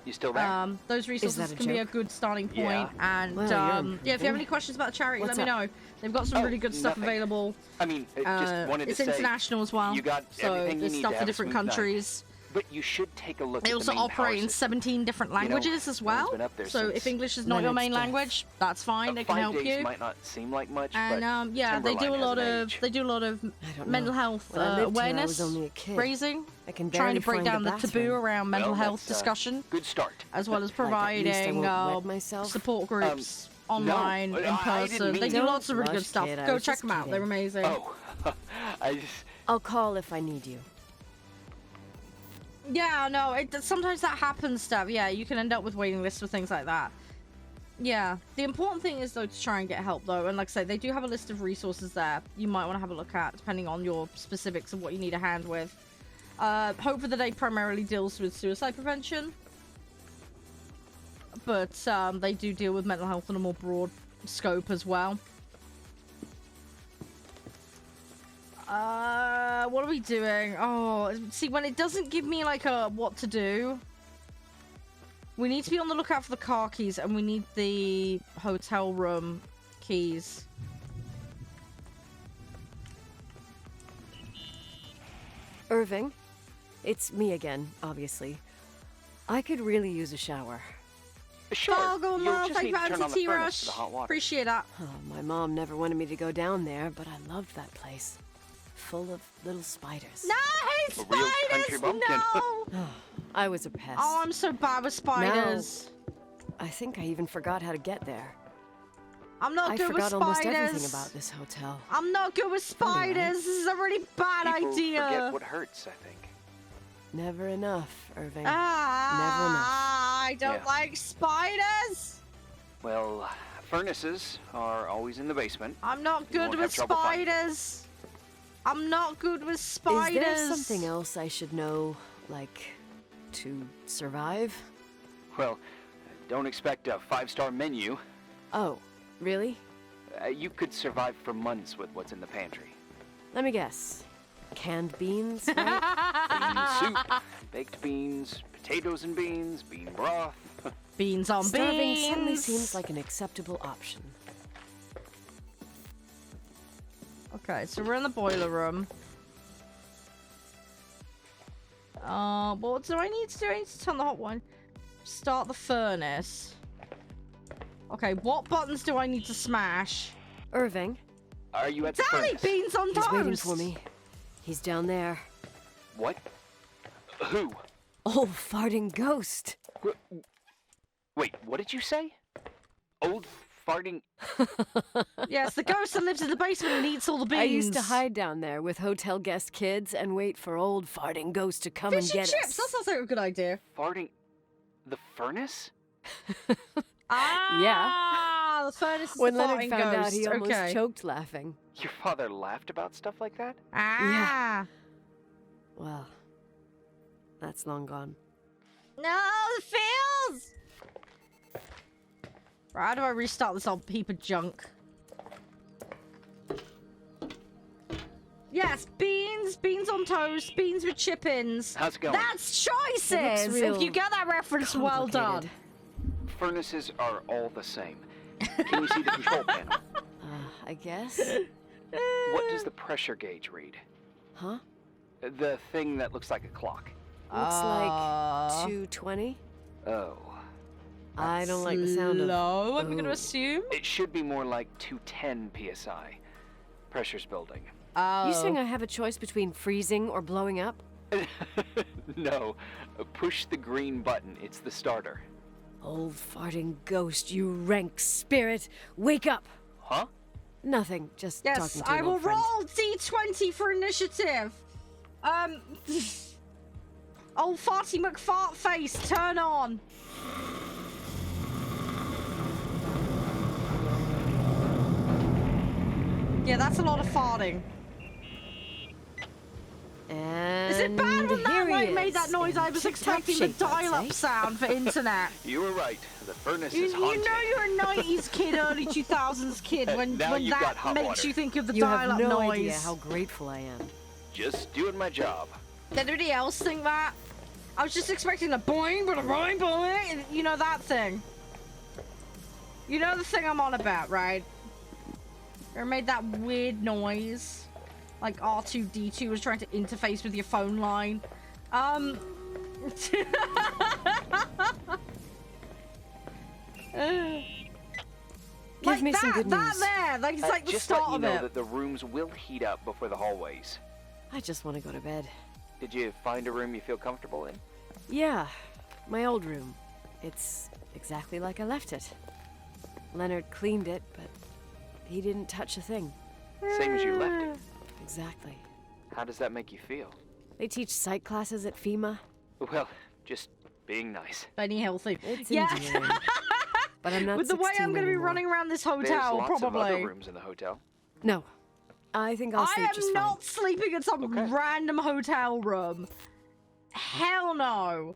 You still there? Those resources can be a good starting point. Yeah. And Well, yeah, if you have any questions about the charity, let me know. They've got some really good stuff available. I mean, just wanted to say... It's international as well. You got so everything you there's need stuff to for have a different smooth night. countries. But you should take a look They at also the main operate power in system. 17 different languages as no one's well. been up there So since if English is not your Minutes main death. language, that's fine. They can 5 help days you. might not seem like much, And but yeah, they do a Timberline lot has of I don't mental know. health When I lived here, I awareness was only a kid. raising, I can trying barely to break find a down the taboo bathroom. around mental Well, health that's, discussion, good start. as well as Like, at least I providing won't wet myself. support groups online, no, in I didn't person. mean They do to. lots of really good Blush, stuff. kid, I Go was check just them out. They're kidding. amazing. Oh, I just... I'll call if I need you. Yeah, no, sometimes that happens, stuff. Yeah, you can end up with waiting lists for things like that. Yeah, the important thing is, though, to try and get help, though. And like I say, they do have a list of resources there you might want to have a look at, depending on your specifics of what you need a hand with. Hope for the Day primarily deals with suicide prevention. But they do deal with mental health on a more broad scope as well. What are we doing? Oh, see, when it doesn't give me, like, what to do, we need to be on the lookout for the car keys, and we need the hotel room keys. Irving, it's me again, obviously. I could really use a shower. Sure, Fargo, you'll Mom, just thank need you to for turn on the Tea furnace Rush. for the hot water. Appreciate that. Oh, my mom never wanted me to go down there, but I loved that place. Full of little spiders. No, I hate A real country spiders! bumpkin. No! I was a pest. Oh, I'm so bad with spiders. I think I even forgot how to get there. I'm not I good with forgot spiders. almost everything about this hotel. I'm not good with spiders. Anyway. This is a really bad People idea. forget what hurts, I think. Never enough, Irving. I don't Yeah. like spiders. Well, furnaces are always in the basement. I'm not You good won't with have trouble finding them. spiders. I'm not good with spiders. Is there something else I should know, like, to survive? Well, don't expect a 5-star menu. Oh, really? You could survive for months with what's in the pantry. Let me guess. Canned beans, right? Bean soup, baked beans, potatoes and beans, bean broth. Beans on Starving beans. suddenly seems like an acceptable option. Okay, so we're in the boiler room. What do I need to do? I need to turn the hot one. Start the furnace. Okay, what buttons do I need to smash? Irving, Are you at the Daddy, furnace? beans on he's toast! waiting for me. He's down there. What? Who? Old farting ghost. Wait, what did you say? Old farting... Yes, the ghost that lives in the basement and eats all the beans. I used to hide down there with hotel guest kids and wait for old farting ghost to come Fish and and get chips, us. that sounds like a good idea. Farting... The furnace? Ah, the furnace is When the Leonard farting found out, ghost. he almost okay. choked laughing. Your father laughed about stuff like that? Ah. Well, that's long gone. No, the fields! Right, how do I restart this old heap of junk? Yes, beans, beans on toast, beans with chip-ins. How's it going? That's choices! It looks real If you get that reference, well done. complicated. Furnaces are all the same. Can you see the control panel? I guess. What does the pressure gauge read? Huh? The thing that looks like a clock. Looks like 220. Oh. I don't like the sound of. low, I'm Ooh. gonna assume. It should be more like 210 psi. Pressure's building. Oh. You saying I have a choice between freezing or blowing up? No. Push the green button. It's the starter. Old farting ghost, you rank spirit, wake up! Huh? Nothing. Just Yes, talking to I an will old friend. roll D20 for initiative. Old farty McFart face, turn on. Yeah, that's a lot of farting. And Is it bad when that here he like made is, that noise? in I was tip-top expecting the shape, I'd dial-up say. sound for internet. You were right. The furnace You is haunted. know you're a 90s kid, early 2000s kid when Now you've got that hot makes water. you think of the You have dial-up no noise. idea how grateful I am. Just doing my job. Did anybody else think that? I was just expecting the boing, but a boing, boing, and you know that thing. You know the thing I'm on about, right? Or made that weird noise. Like R2-D2 was trying to interface with your phone line. Give me some good that news. there, like it's like the Just start let you of know it. that the rooms will heat up before the hallways. I just want to go to bed. Did you find a room you feel comfortable in? Yeah, my old room. It's exactly like I left it. Leonard cleaned it, but he didn't touch a thing. Same as you left it. Exactly. How does that make you feel? They teach psych classes at FEMA. Well, just being nice. Benny healthy. It's Yeah. endearing. But I'm not With the way 16 I'm going to be anymore. running around this There's hotel, lots of other probably. rooms in the hotel. No. I think I'll I sleep just am fine. not sleeping in some Okay. random hotel room. Hell no.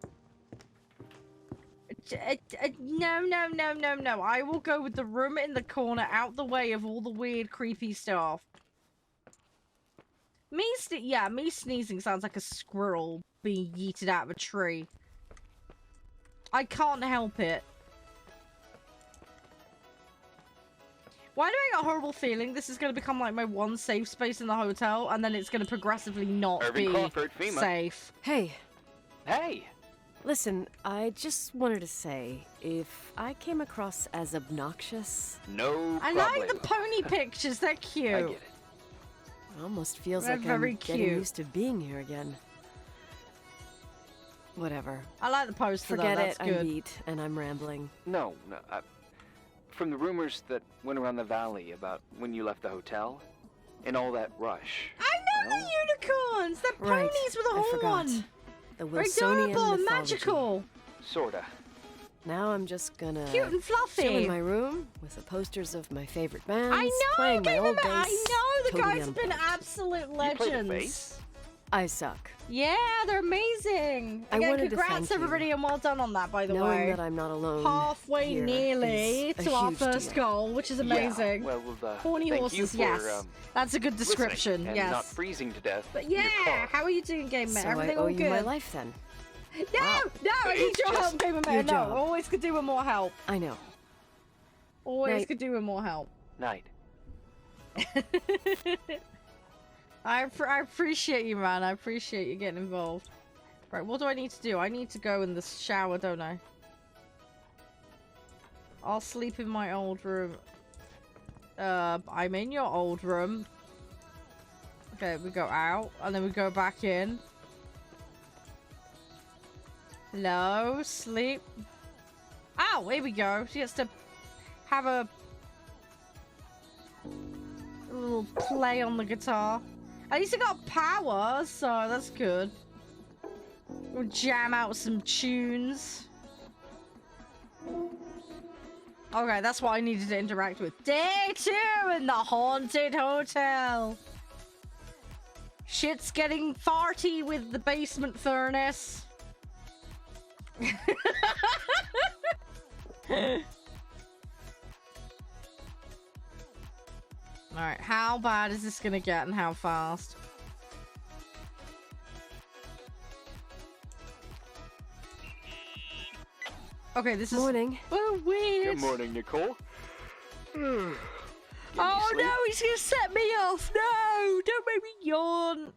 No. I will go with the room in the corner, out the way of all the weird, creepy stuff. Me sneezing sounds like a squirrel being yeeted out of a tree. I can't help it. Why do I get a horrible feeling this is going to become like my one safe space in the hotel, and then it's going to progressively not Irving be Crawford, FEMA. safe? Hey, Hey! listen, I just wanted to say, if I came across as obnoxious, No I problem. like the pony pictures, they're cute. I get it. it almost feels They're like very I'm getting cute. used to being here again. Whatever. I like the poster Forget though, it, that's good. I'm beat, and I'm rambling. No. From the rumors that went around the valley about when you left the hotel, and all that rush. I know Well, the unicorns! They're Right, ponies with a I forgot. horn! The They're Wilsonian adorable and mythology. magical! Sorta. Now I'm just gonna Cute and fluffy! chill in my room with the posters of my favorite bands, I know, playing my old bass. I know, the totally guys have been unplugged. absolute play the legends. bass? I suck. Yeah, they're amazing. I Again, wanted to congrats thank you. everybody and well done on that, by the Knowing way. that I'm not alone Halfway here nearly is a to our huge first deal. goal, which is amazing. Yeah, well, Horny thank horses, you for, yes. That's a good listening description, and yes. not freezing to death. But in your yeah, car. how are you doing, Game Mate? So Everything I owe all you good? my life then. No, Wow. no, I need It's your just help, Game Mate. your No, job. always could do with more help. I know. Always Night. could do with more help. Night. I appreciate you, man. I appreciate you getting involved. Right, what do I need to do? I need to go in the shower, don't I? I'll sleep in my old room. I'm in your old room. Okay, we go out, and then we go back in. Hello, sleep. Oh, here we go. She gets to have a little play on the guitar. At least it got power, so that's good. We'll jam out some tunes. Okay, that's what I needed to interact with. Day 2 in the haunted hotel. Shit's getting farty with the basement furnace. Alright, how bad is this gonna get and how fast? Okay, this is... Morning. Oh, weird. Good morning, Nicole. Oh no, he's gonna set me off. No, don't make me yawn.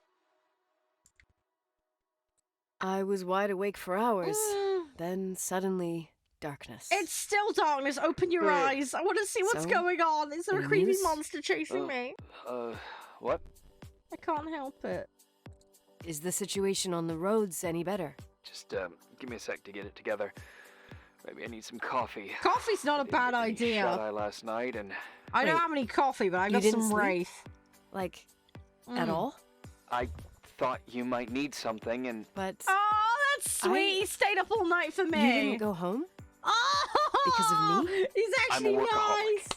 I was wide awake for hours. Then suddenly, darkness. It's still darkness. Open your eyes. I want to see what's So, going on. Is there a any creepy news? monster chasing me? What? I can't help it. Is the situation on the roads any better? Just, give me a sec to get it together. Maybe I need some coffee. Coffee's not a bad idea. Shut-eye last night and... I don't Wait, have any coffee, but I got didn't some sleep? Wraith. Like, at all? I thought you might need something and... But Oh, that's sweet. He stayed up all night for me. you didn't go home? Oh, Because of me? He's actually I'm a workaholic. nice.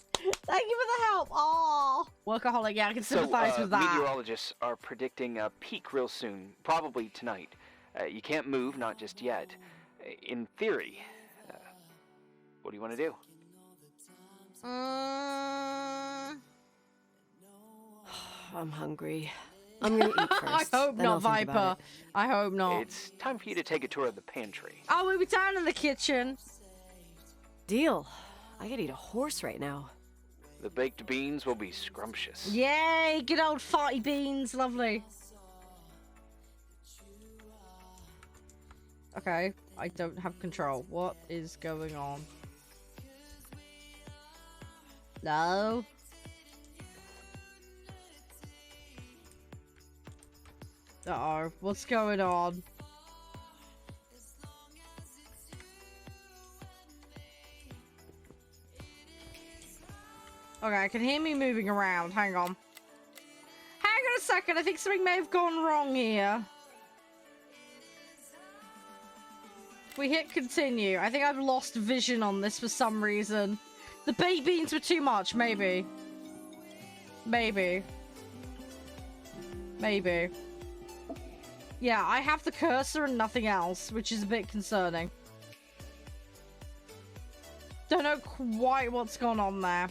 Thank you for the help. Oh, workaholic. Yeah, I can sympathize with that. Meteorologists are predicting a peak real soon, probably tonight. You can't move, not just yet. In theory, what do you want to do? I'm hungry. I'm gonna eat first. I hope then I'll not, think about Viper. I hope not. It's time for you to take a tour of the pantry. Oh, we were down in the kitchen. it. Deal. I could eat a horse right now. The baked beans will be scrumptious. Yay, good old farty beans. Lovely. Okay, I don't have control. What is going on? No. Uh-oh, what's going on? Okay, I can hear me moving around. Hang on. Hang on a second, I think something may have gone wrong here. If we hit continue, I think I've lost vision on this for some reason. The baked beans were too much, maybe. Maybe. Maybe. Yeah, I have the cursor and nothing else, which is a bit concerning. Don't know quite what's gone on there.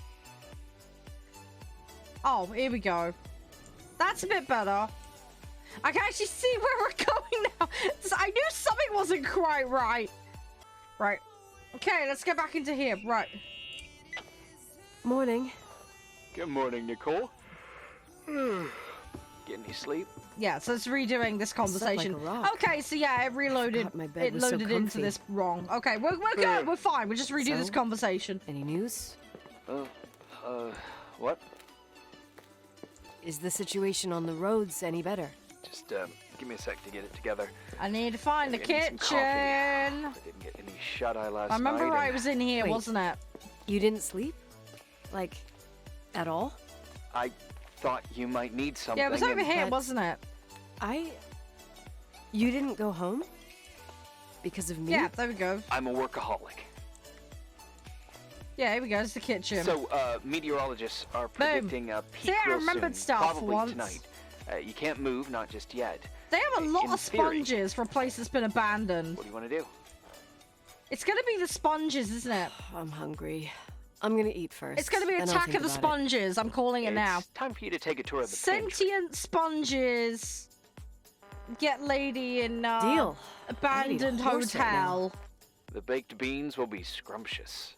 Oh, here we go. That's a bit better. I can actually see where we're going now. I knew something wasn't quite right. Right. Okay, let's get back into here. Right. Morning. Good morning, Nicole. Get any sleep? Yeah, so it's redoing this conversation. like a rock. Okay, so yeah, it reloaded. Forgot my bed It was so loaded into comfy. this wrong. Okay, we're good. We're fine. We'll just redo this So? conversation. Any news? What? Is the situation on the roads any better? Just, give me a sec to get it together. I need to find the Maybe I need some kitchen. coffee. I didn't get any shut-eye last I remember night. right, it and was in here, Wait. wasn't it? You didn't sleep? Like, at all? I thought you might need something. Yeah, it was over and- here, But- wasn't it? You didn't go home? Because of me? Yeah, there we go. I'm a workaholic. Yeah, here we go. It's the kitchen. So, meteorologists are predicting a peak See, I real remembered soon, stuff probably once. tonight. You can't move, not just yet. They have a lot in of theory. sponges for a place that's been abandoned. What do you want to do? It's gonna be the sponges, isn't it? I'm hungry. I'm gonna eat first. It's gonna be then I'll Attack think of the about it. Sponges. I'm calling it now. It's time for you to take a tour of the pantry. Sentient sponges. Get lady in Deal. abandoned I need a horse right now. hotel. The baked beans will be scrumptious.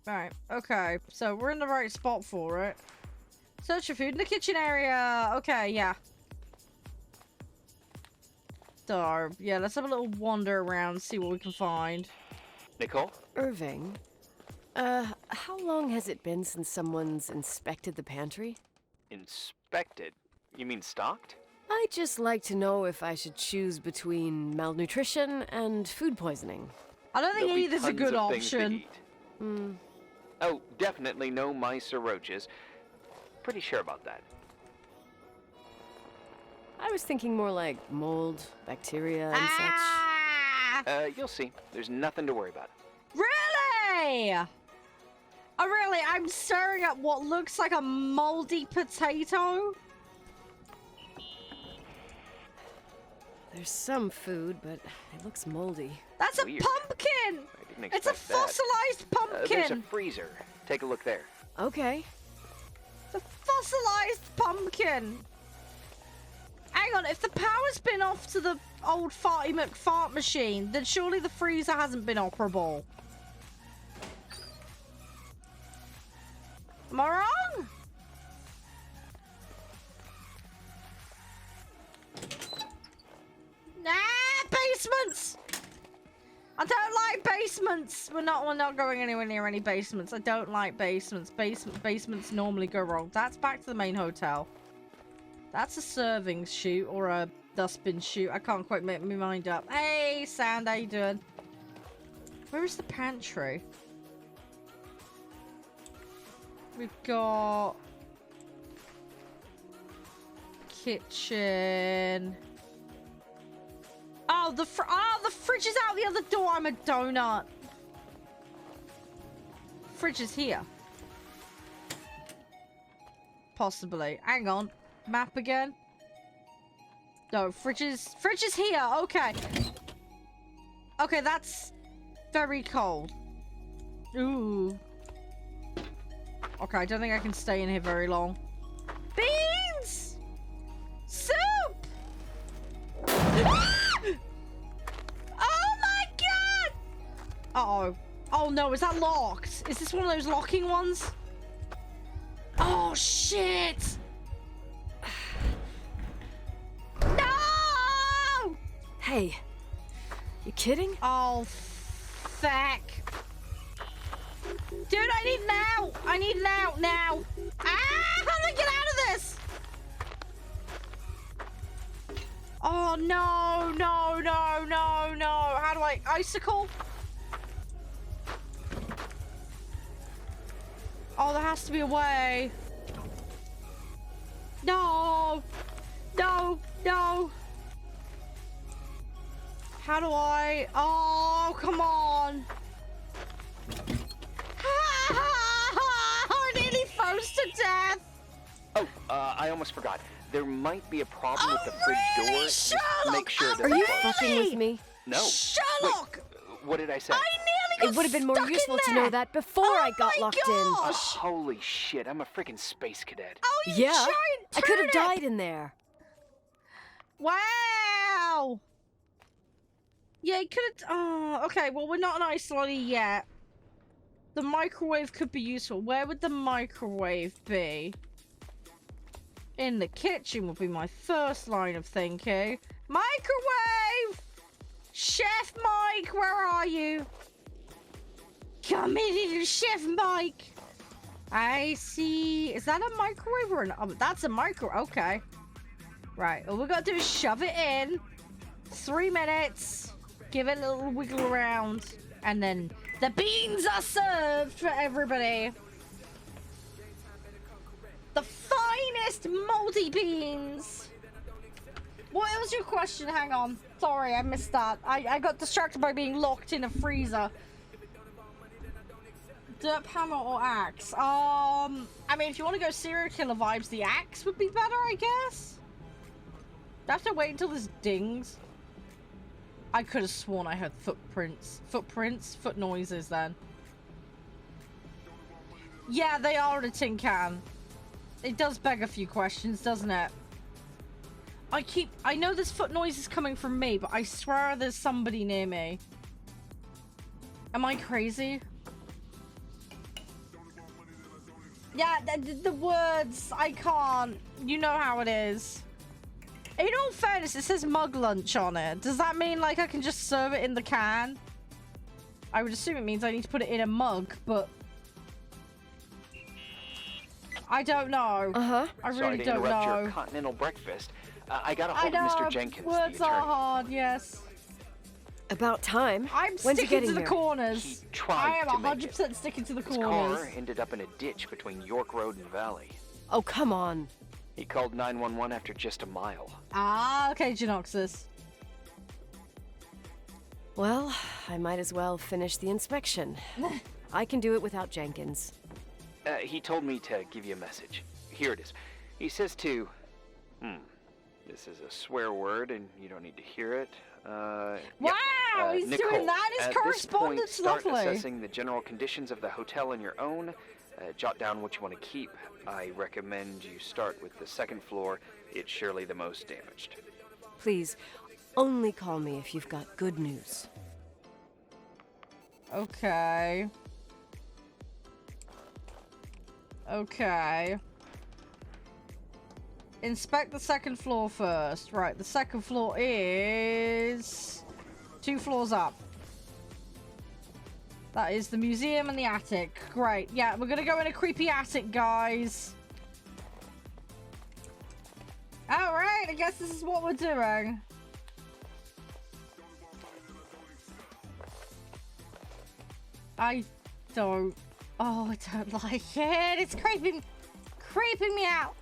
Right, okay. So we're in the right spot for it. Search for food in the kitchen area. Okay, yeah. So, yeah, let's have a little wander around, see what we can find. Nicole? Irving, how long has it been since someone's inspected the pantry? Inspected? You mean stocked? I'd just like to know if I should choose between malnutrition and food poisoning. I don't think There'll be either's a tons good of things to option. eat. Oh, definitely no mice or roaches. Pretty sure about that. I was thinking more like mold, bacteria, and Ah! You'll see. There's nothing to worry about. Really? Oh, really? I'm staring at what looks like a moldy potato? such. There's some food, but it looks moldy. That's a Weird. pumpkin! I didn't It's a expect that. fossilized There's a pumpkin! freezer. Take a look there. Okay. The fossilized pumpkin! Hang on, if the power's been off to the old farty McFart machine, then surely the freezer hasn't been operable. Am I wrong? Nah, basements! I don't like basements! We're not going anywhere near any basements. I don't like basements. Basements normally go wrong. That's back to the main hotel. That's a serving chute or a dustbin chute. I can't quite make my mind up. Hey, Sand, how you doing? Where is the pantry? We've got kitchen. Oh, the fridge is out the other door. I'm a donut. Fridge is here. Possibly. Hang on. Map again. No, fridge is here. Okay. Okay, that's very cold. Ooh. Okay, I don't think I can stay in here very long. Beans! Soup! Oh my god! Uh-oh. Oh no, is that locked? Is this one of those locking ones? Oh shit! No! Hey, you kidding? Oh, fuck. Dude, I need now! I need now! Ah! How do I get out of this? Oh, no. How do I... Icicle? Oh, there has to be a way. No! How do I... Oh, come on! I nearly froze to death! Oh, I almost forgot. There might be a problem with the fridge door. Really, Just Sherlock? make sure that Are you closed. fucking with me? No. Sherlock! Wait, what did I say? I nearly got It would have been more stuck in useful to there. know that before I got my locked gosh. Holy shit, I'm a freaking space cadet. Oh, in. you Yeah, giant I could have turnip. died in there. Wow! Yeah, you could have... Oh, okay, well, we're not an isolated yet. The microwave could be useful. Where would the microwave be? In the kitchen would be my first line of thinking. Microwave! Chef Mike, where are you? Come in, little Chef Mike! I see... Is that a microwave or an... Oh, that's a microwave. Okay. Right, all we gotta do is shove it in. 3 minutes. Give it a little wiggle around. And then the beans are served for everybody. The finest moldy beans. What was your question? Hang on. Sorry, I missed that. I got distracted by being locked in a freezer. Derp hammer or axe? I mean, if you want to go serial killer vibes, the axe would be better, I guess. I have to wait until this dings. I could have sworn I heard footprints. Foot noises then. Yeah, they are in a tin can. It does beg a few questions, doesn't it? I know this foot noise is coming from me, but I swear there's somebody near me. Am I crazy? Yeah, the words, I can't. You know how it is. In all fairness, it says mug lunch on it. Does that mean, like, I can just serve it in the can? I would assume it means I need to put it in a mug, but... I don't know. Uh-huh. I really Sorry to don't interrupt know. your continental breakfast. I got a I hold know, of Mr. Jenkins, words the are attorney. hard, yes. About time. I'm When's he sticking getting to the here? corners. He tried I am to make it. 100% sticking to the His corners. car ended up in a ditch between York Road and Valley. Oh, come on. He called 911 after just a mile. Ah, okay, Genoxus. Well, I might as well finish the inspection. I can do it without Jenkins. He told me to give you a message. Here it is. He says to... This is a swear word, and you don't need to hear it. Wow, he's Nicole, doing that. His at correspondence, this point, start lovely. assessing the general conditions of the hotel on your own. Jot down what you want to keep. I recommend you start with the second floor. It's surely the most damaged. Please, only call me if you've got good news. Okay. Okay. Inspect the second floor first. Right, the second floor is 2 floors up. That is the museum and the attic. Great. Yeah, we're gonna go in a creepy attic, guys. Alright, I guess this is what we're doing. I don't. Oh, I don't like it. It's creeping me out.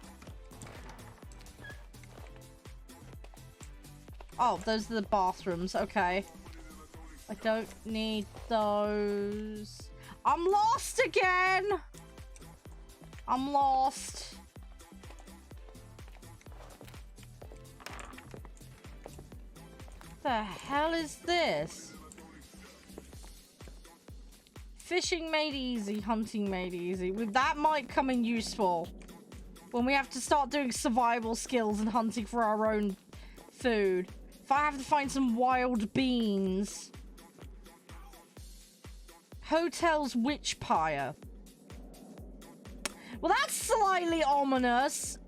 Oh, those are the bathrooms. Okay. I don't need those. I'm lost again. I'm lost. What the hell is this? Fishing made easy, hunting made easy. That might come in useful when we have to start doing survival skills and hunting for our own food. If I have to find some wild beans. Hotel's witch pyre. Well, that's slightly ominous.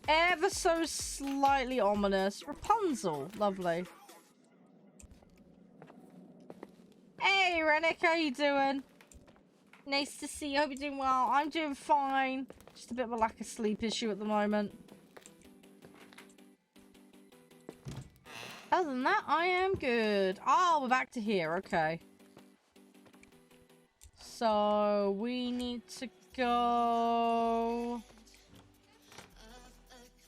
Ever so slightly ominous. Rapunzel. Lovely. Hey, Rennick, how you doing? Nice to see you. Hope you're doing well. I'm doing fine. Just a bit of a lack of sleep issue at the moment. Other than that, I am good. Oh, we're back to here. Okay. So, we need to go...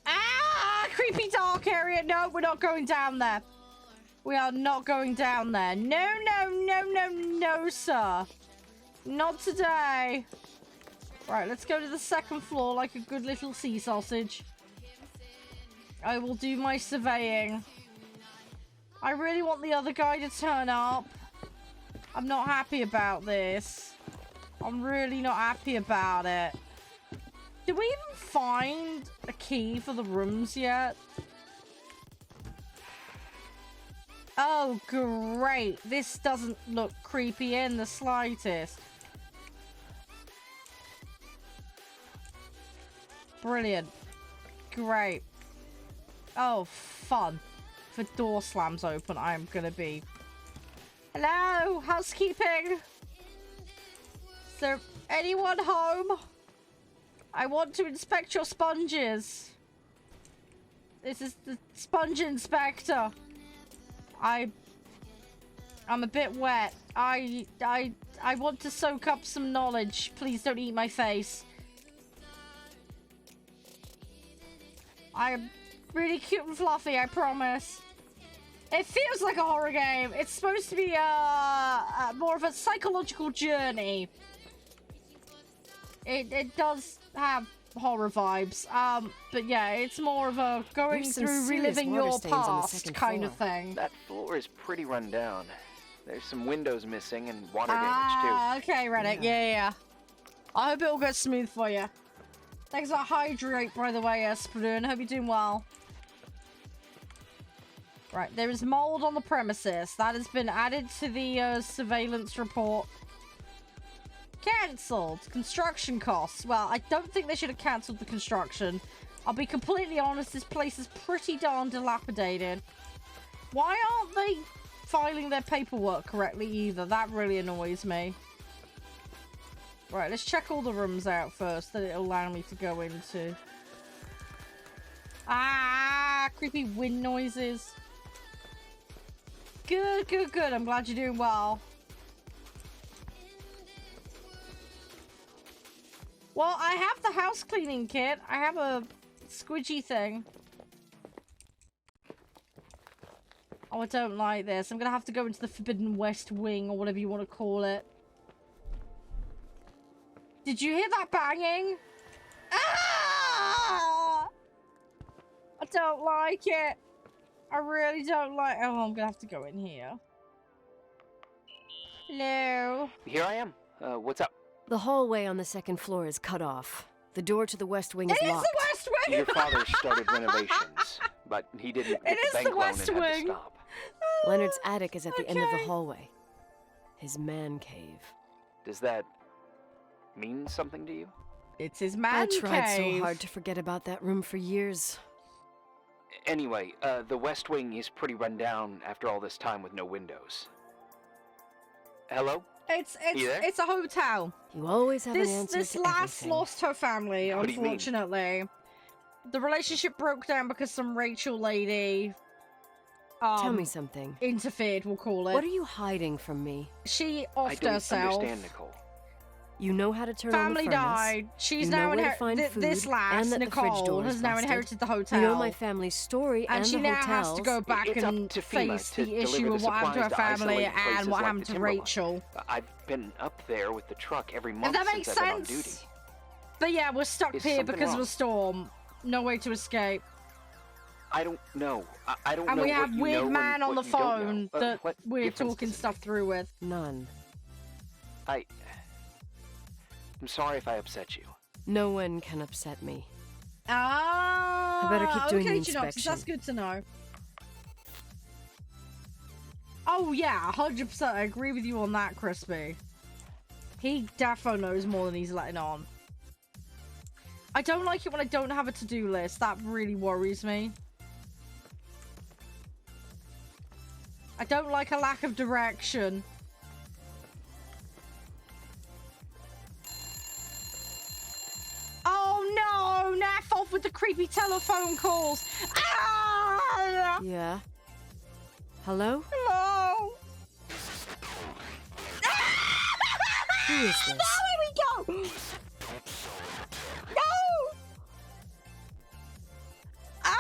Ah! Creepy dark area. No, we're not going down there. We are not going down there. No, no, no, no, no, sir. Not today. Right, let's go to the second floor like a good little sea sausage. I will do my surveying. I really want the other guy to turn up. I'm not happy about this. I'm really not happy about it. Did we even find a key for the rooms yet? Oh, great. This doesn't look creepy in the slightest. Brilliant. Great. Oh, fun. If a door slams open, I'm gonna be... Hello? Housekeeping? Is there anyone home? I want to inspect your sponges. This is the sponge inspector. I'm a bit wet. I want to soak up some knowledge. Please don't eat my face. I'm really cute and fluffy, I promise. It feels like a horror game. It's supposed to be more of a psychological journey. It does have horror vibes. But yeah, it's more of a going through reliving your past kind of thing. That floor is pretty run down. There's some windows missing and water damage too. Okay, Reddick. Yeah. I hope it all goes smooth for you. Thanks for hydrate, by the way, Espadun. Hope you're doing well. Right, there is mold on the premises. That has been added to the surveillance report. Cancelled. Construction costs. Well, I don't think they should have cancelled the construction. I'll be completely honest, this place is pretty darn dilapidated. Why aren't they filing their paperwork correctly either? That really annoys me. Right, let's check all the rooms out first that it'll allow me to go into. Ah, creepy wind noises. Good. I'm glad you're doing well. Well, I have the house cleaning kit. I have a squidgy thing. Oh, I don't like this. I'm gonna have to go into the Forbidden West Wing or whatever you want to call it. Did you hear that banging? Ah! I don't like it. I really don't like... Oh, I'm gonna have to go in here. Hello? Here I am. What's up? The hallway on the second floor is cut off. The door to the West Wing is locked. It is the West Wing! Your father started renovations, but he didn't get the bank loan and had to stop. Leonard's attic is at the end of the hallway. His man cave. Does that mean something to you? It's his man cave. I tried so hard to forget about that room for years. Anyway, the West Wing is pretty run down after all this time with no windows. Hello? It's a hotel. You always have an answer This to lass everything. lost her family, What do you mean? unfortunately. The relationship broke down because some Rachel lady Tell me something. interfered, we'll call it. What are you hiding from me? She I offed don't herself. understand, Nicole. You know how to turn on the Family furnace. died. She's You now know where to find inherited. This food, lass, and that the fridge Nicole, door is has now busted. inherited the hotel. You know my family's story and she the now has to hotels. go back It's and up to FEMA face to the issue deliver of the what happened to her supplies to family isolated places and what like happened the to Timberline. Rachel. I've been up there with the truck every If month that since makes I've been on sense. duty. But yeah, we're stuck Is here something because of a wrong? storm. No way to escape. I don't know. I don't And know we what have you weird know man and on the what you don't know. phone that What we're difference talking does it stuff through with. None. make? I'm sorry if I upset you. No one can upset me. Ah, I better keep doing okay, the Genoxus, inspection. that's good to know. Oh yeah, 100%. I agree with you on that, Crispy. He defo knows more than he's letting on. I don't like it when I don't have a to-do list. That really worries me. I don't like a lack of direction. Oh no! Naff off with the creepy telephone calls. Ah! Yeah. Hello? Hello? Who is this? No, here we go! No!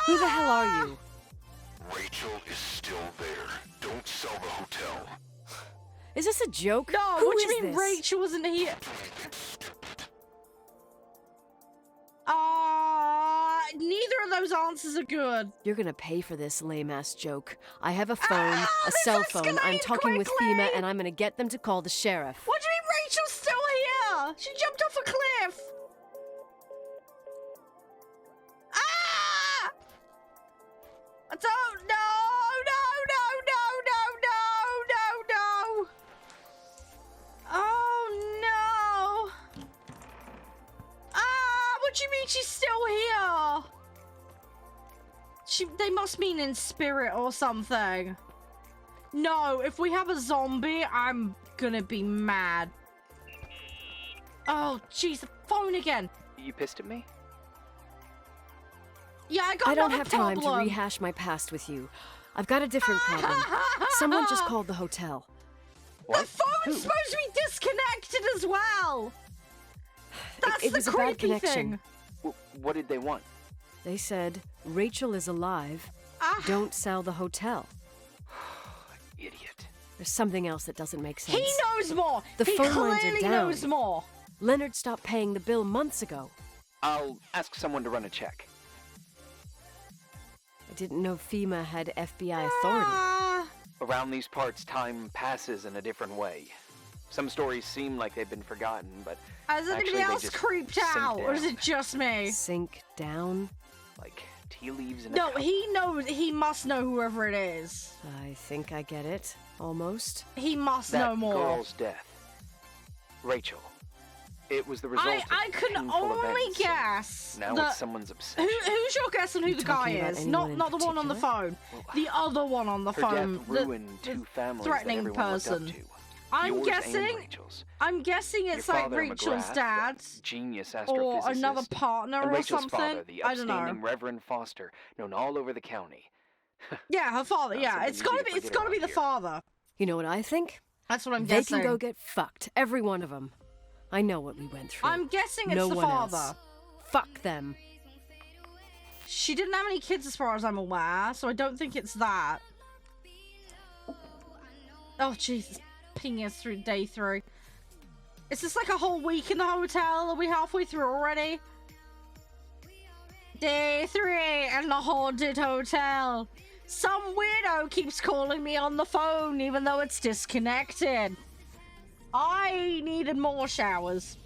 Who the hell are you? Rachel is still there. Don't sell the hotel. Is this a joke? No, Who what do you is mean this? Rachel wasn't here? Neither of those answers are good. You're gonna pay for this lame-ass joke. I have a phone, a this cell phone. I'm escalated talking with quickly. FEMA, and I'm gonna get them to call the sheriff. What do you mean Rachel's still here? She jumped off a cliff. Ah! I don't know. No. Oh no. Ah, what do you mean she's still here? They must mean in spirit or something. No, if we have a zombie, I'm gonna be mad. Oh, jeez, the phone again. You pissed at me? Yeah, I got I don't another have time to problem. rehash my past with you. I've got a different problem. Someone just called the hotel. The phone's supposed to be disconnected as well. That's It the was a bad creepy connection. thing. What did they want? They said, Rachel is alive. Ah. Don't sell the hotel. Idiot. There's something else that doesn't make sense. He knows more. The he phone lines are clearly down. knows more. Leonard stopped paying the bill months ago. I'll ask someone to run a check. I didn't know FEMA had FBI authority. Ah. Around these parts, time passes in a different way. Some stories seem like they've been forgotten, but Has actually anybody they else just creeped sink out, or is down. it just me? Sink down? like tea leaves in a No, cup. he knows. He must know whoever it is. I think I get it. Almost. He must That know more. girl's death. Rachel. It was the result I of can painful only events. guess. Now that- it's someone's obsession. Who's your guess on who You the guy talking about is? anyone Not in the one on the phone. particular? The other one on the Her phone. death the- ruined the two families threatening that everyone person. looked up to. I'm Yours guessing. and Rachel's. I'm guessing Your it's like father, Rachel's McGrath, dad, the genius or astrophysicist, another partner, and or Rachel's something. father, the I don't upstanding know. Reverend Foster, known all over the county. Yeah, her father. Not Yeah, something it's easy gotta to be. It's forget gotta be around the here. father. You know what I think? That's what I'm They guessing. can go get fucked. Every one of them. I know what we went through. I'm guessing it's no the one father. Else. Fuck them. She didn't have any kids as far as I'm aware, so I don't think it's that. Oh, Jesus. Pinging us through day 3. Is this like a whole week in the hotel? Are we halfway through already? Day 3 in the haunted hotel. Some weirdo keeps calling me on the phone even though it's disconnected. I needed more showers.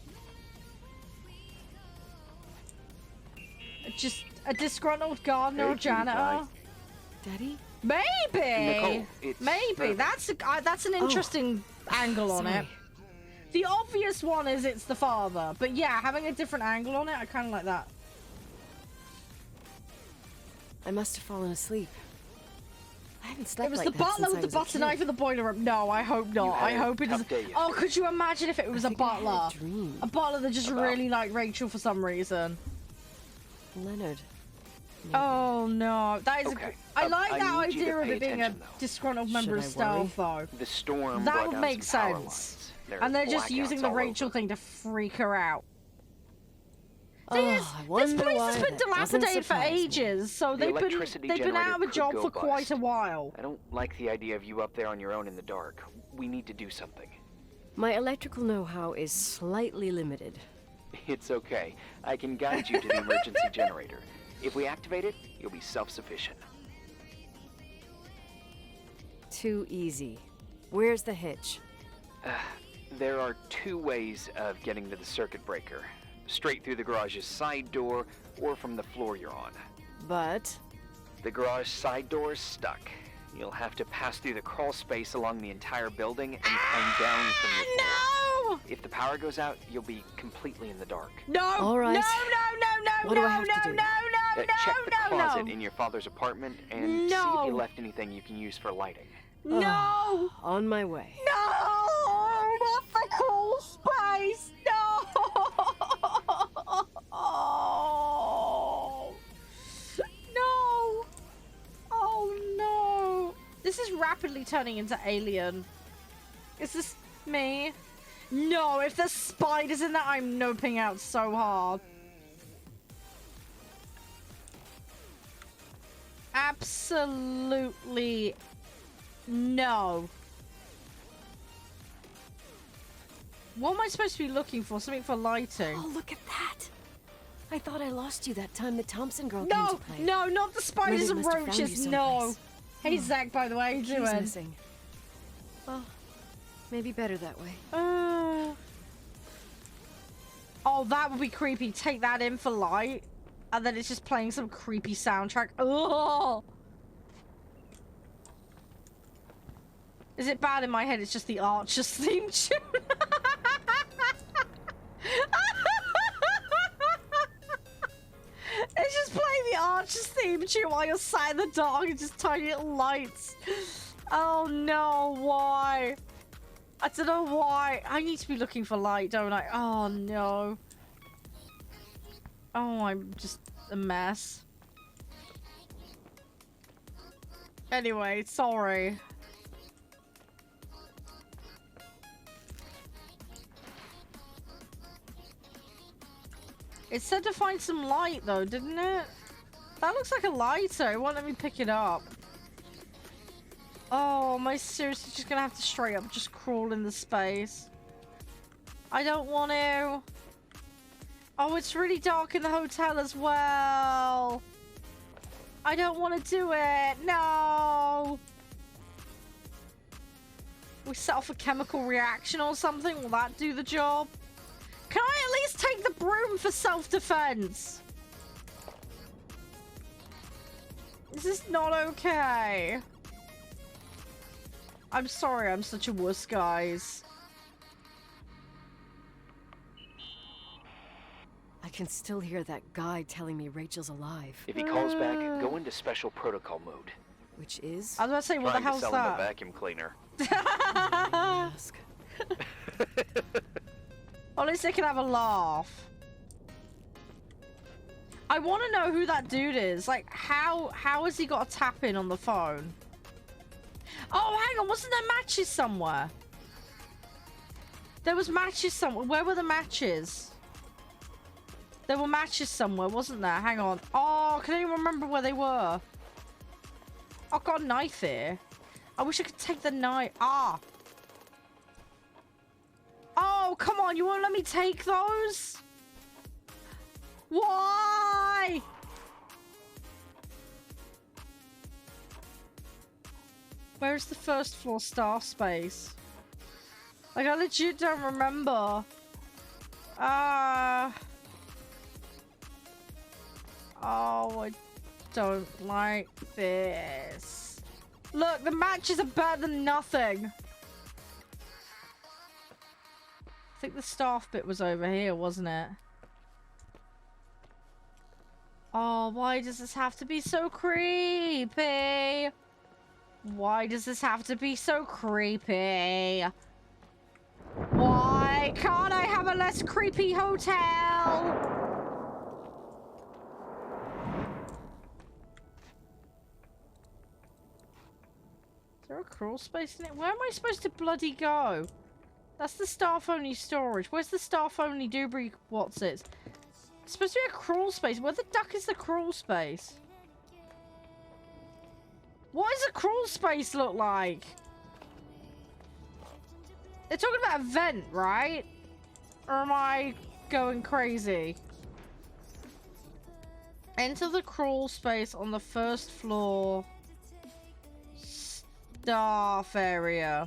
Just a disgruntled gardener or Hey, cutie janitor? pie. Daddy? Maybe. Nicole, it's Maybe. perfect. That's an interesting angle on it. Sorry. The obvious one is it's the father, but yeah, having a different angle on it, I kind of like that. I must have fallen asleep. I haven't slept It was like the that butler since with I the was a butter kid. knife in the boiler room. No, I hope not. I had a hope it tough doesn't. day Oh, yesterday. could you imagine if it was a think I had a butler? dream. A butler that just About- really liked Rachel for some reason. Leonard. Oh no, that is. Okay. I like I that need you to idea of pay it being a attention, though. disgruntled member of Should I worry? staff, though. The storm That brought would down make some power sense. lines. And they're just blackouts using the all Rachel over. thing to freak her out. Oh, Thing is, I this wonder place why has been that doesn't dilapidated for surprise me. ages, so The they've electricity been out of a generator job could for go quite a bust. while. I don't like the idea of you up there on your own in the dark. We need to do something. My electrical know-how is slightly limited. It's okay. I can guide you to the emergency generator. If we activate it, you'll be self-sufficient. Too easy. Where's the hitch? There are two ways of getting to the circuit breaker. Straight through the garage's side door, or from the floor you're on. But... The garage side door is stuck. You'll have to pass through the crawl space along the entire building and climb down from your floor. No! If the power goes out, you'll be completely in the dark. No! All right. No, no, no, What no, do I have no, to do? no, no, Check the no, closet no. in your father's apartment and see No. if he left anything you can use for lighting. No! On my way. No! Not the cool space! No! No! Oh no! This is rapidly turning into Alien. Is this me? No, if there's spiders in there, I'm noping out so hard. Absolutely no. What am I supposed to be looking for? Something for lighting? Oh, look at that! I thought I lost you that time the Thompson girl came No, to play. no, not the spiders Maybe it and must have found roaches. you No. someplace. Hey, Zach, by the way, how you Keys doing? missing. Well, maybe better that way. Oh, that would be creepy. Take that in for light, and then it's just playing some creepy soundtrack. Oh. Is it bad in my head? It's just the Archer's theme tune. It's just playing the Archer's theme tune while you're sat in the dark and just tiny little lights. Oh no, why? I don't know why. I need to be looking for light, don't I? Oh no. Oh, I'm just a mess. Anyway, sorry. It said to find some light though, didn't it? That looks like a lighter. It won't let me pick it up. Oh, am I seriously just gonna have to straight up just crawl in the space? I don't want to. Oh, it's really dark in the hotel as well. I don't want to do it. No. We set off a chemical reaction or something. Will that do the job? Can I at least take the broom for self-defense? This is not okay. I'm sorry I'm such a wuss, guys. I can still hear that guy telling me Rachel's alive. If he calls back, go into special protocol mode. Which is? I was about to say, what the Trying to hell's sell him a that? vacuum cleaner. Ask. Well, at least they can have a laugh. I want to know who that dude is. Like, how has he got a tap in on the phone? Oh, hang on. Wasn't there matches somewhere? There was matches somewhere. Where were the matches? There were matches somewhere, wasn't there? Hang on. Oh, can anyone remember where they were? I've got a knife here. I wish I could take the knife. Ah. Oh, come on. You won't let me take those? Why? Where's the first floor staff space? Like, I legit don't remember. Oh, I don't like this. Look, the matches are better than nothing. I think the staff bit was over here, wasn't it? Oh, why does this have to be so creepy? Why does this have to be so creepy? Why can't I have a less creepy hotel? there a crawl space in it? Where am I supposed to bloody go? That's the staff-only storage. Where's the staff-only Dubry? What's it? It's supposed to be a crawl space. Where the duck is the crawl space? What does a crawl space look like? They're talking about a vent, right? Or am I going crazy? Enter the crawl space on the first floor. Staff area.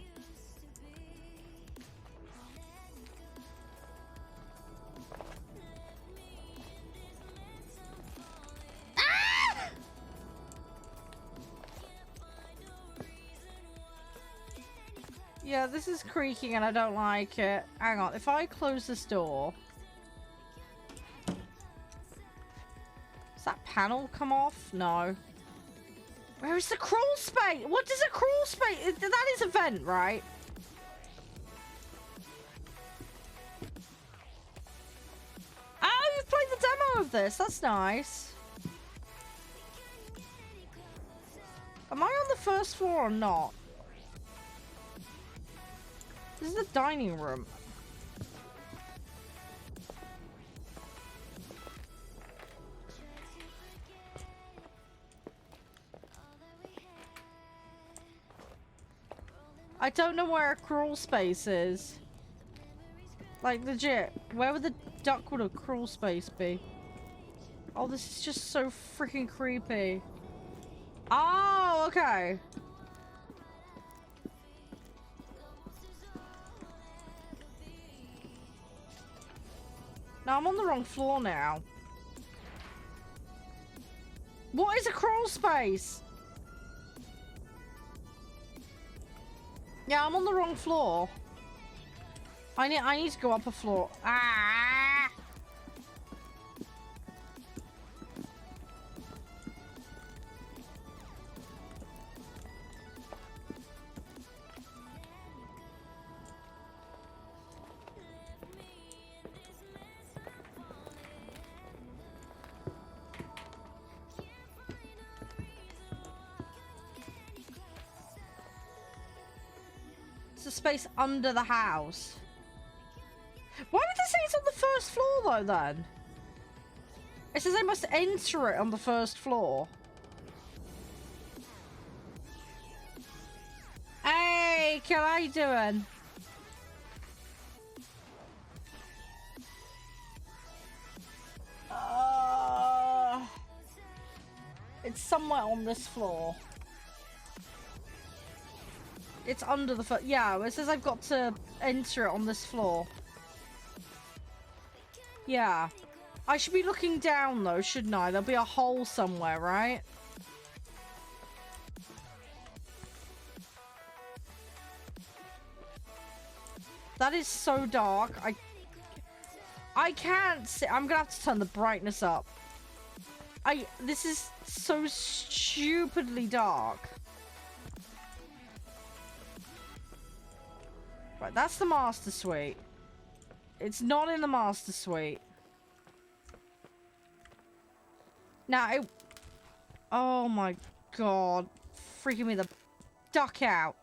Ah! Yeah, this is creaking and I don't like it. Hang on, if I close this door... Does that panel come off? No. Where is the crawl space? What does a crawl space... That is a vent, right? Oh, you've played the demo of this. That's nice. Am I on the first floor or not? This is the dining room. I don't know where a crawl space is. Like, legit. Where would the duck would a crawl space be? Oh, this is just so freaking creepy. Oh, okay. No, I'm on the wrong floor now. What is a crawl space? Yeah, I'm on the wrong floor. I need to go up a floor. Ah! It's a space under the house. Why would they say it's on the first floor though then? It says I must enter it on the first floor. Hey, how you doing? It's somewhere on this floor. It's under the foot. Yeah, it says I've got to enter it on this floor. Yeah. I should be looking down though, shouldn't I? There'll be a hole somewhere, right? That is so dark. I can't see. I'm gonna have to turn the brightness up. This is so stupidly dark. Right, that's the master suite. It's not in the master suite. Now, oh my god. Freaking me the duck out.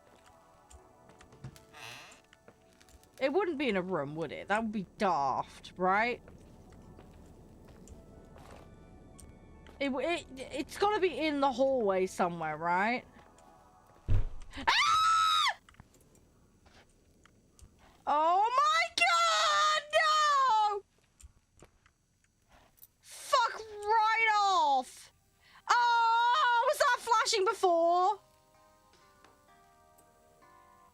It wouldn't be in a room, would it? That would be daft, right? It's gotta be in the hallway somewhere, right? Ah! Oh my god, no! Fuck right off! Oh, was that flashing before?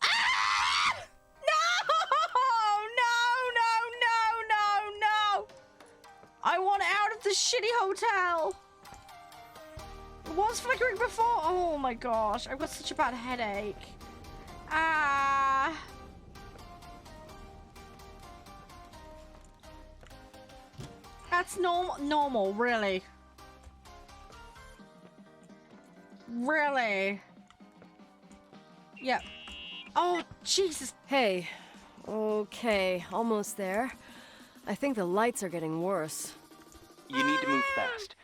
Ah! No! I want out of the shitty hotel. It was flickering before. Oh my gosh, I've got such a bad headache. Ah. That's normal, really. Really? Yep. Oh, Jesus. Hey. Okay, almost there. I think the lights are getting worse. You need to move fast.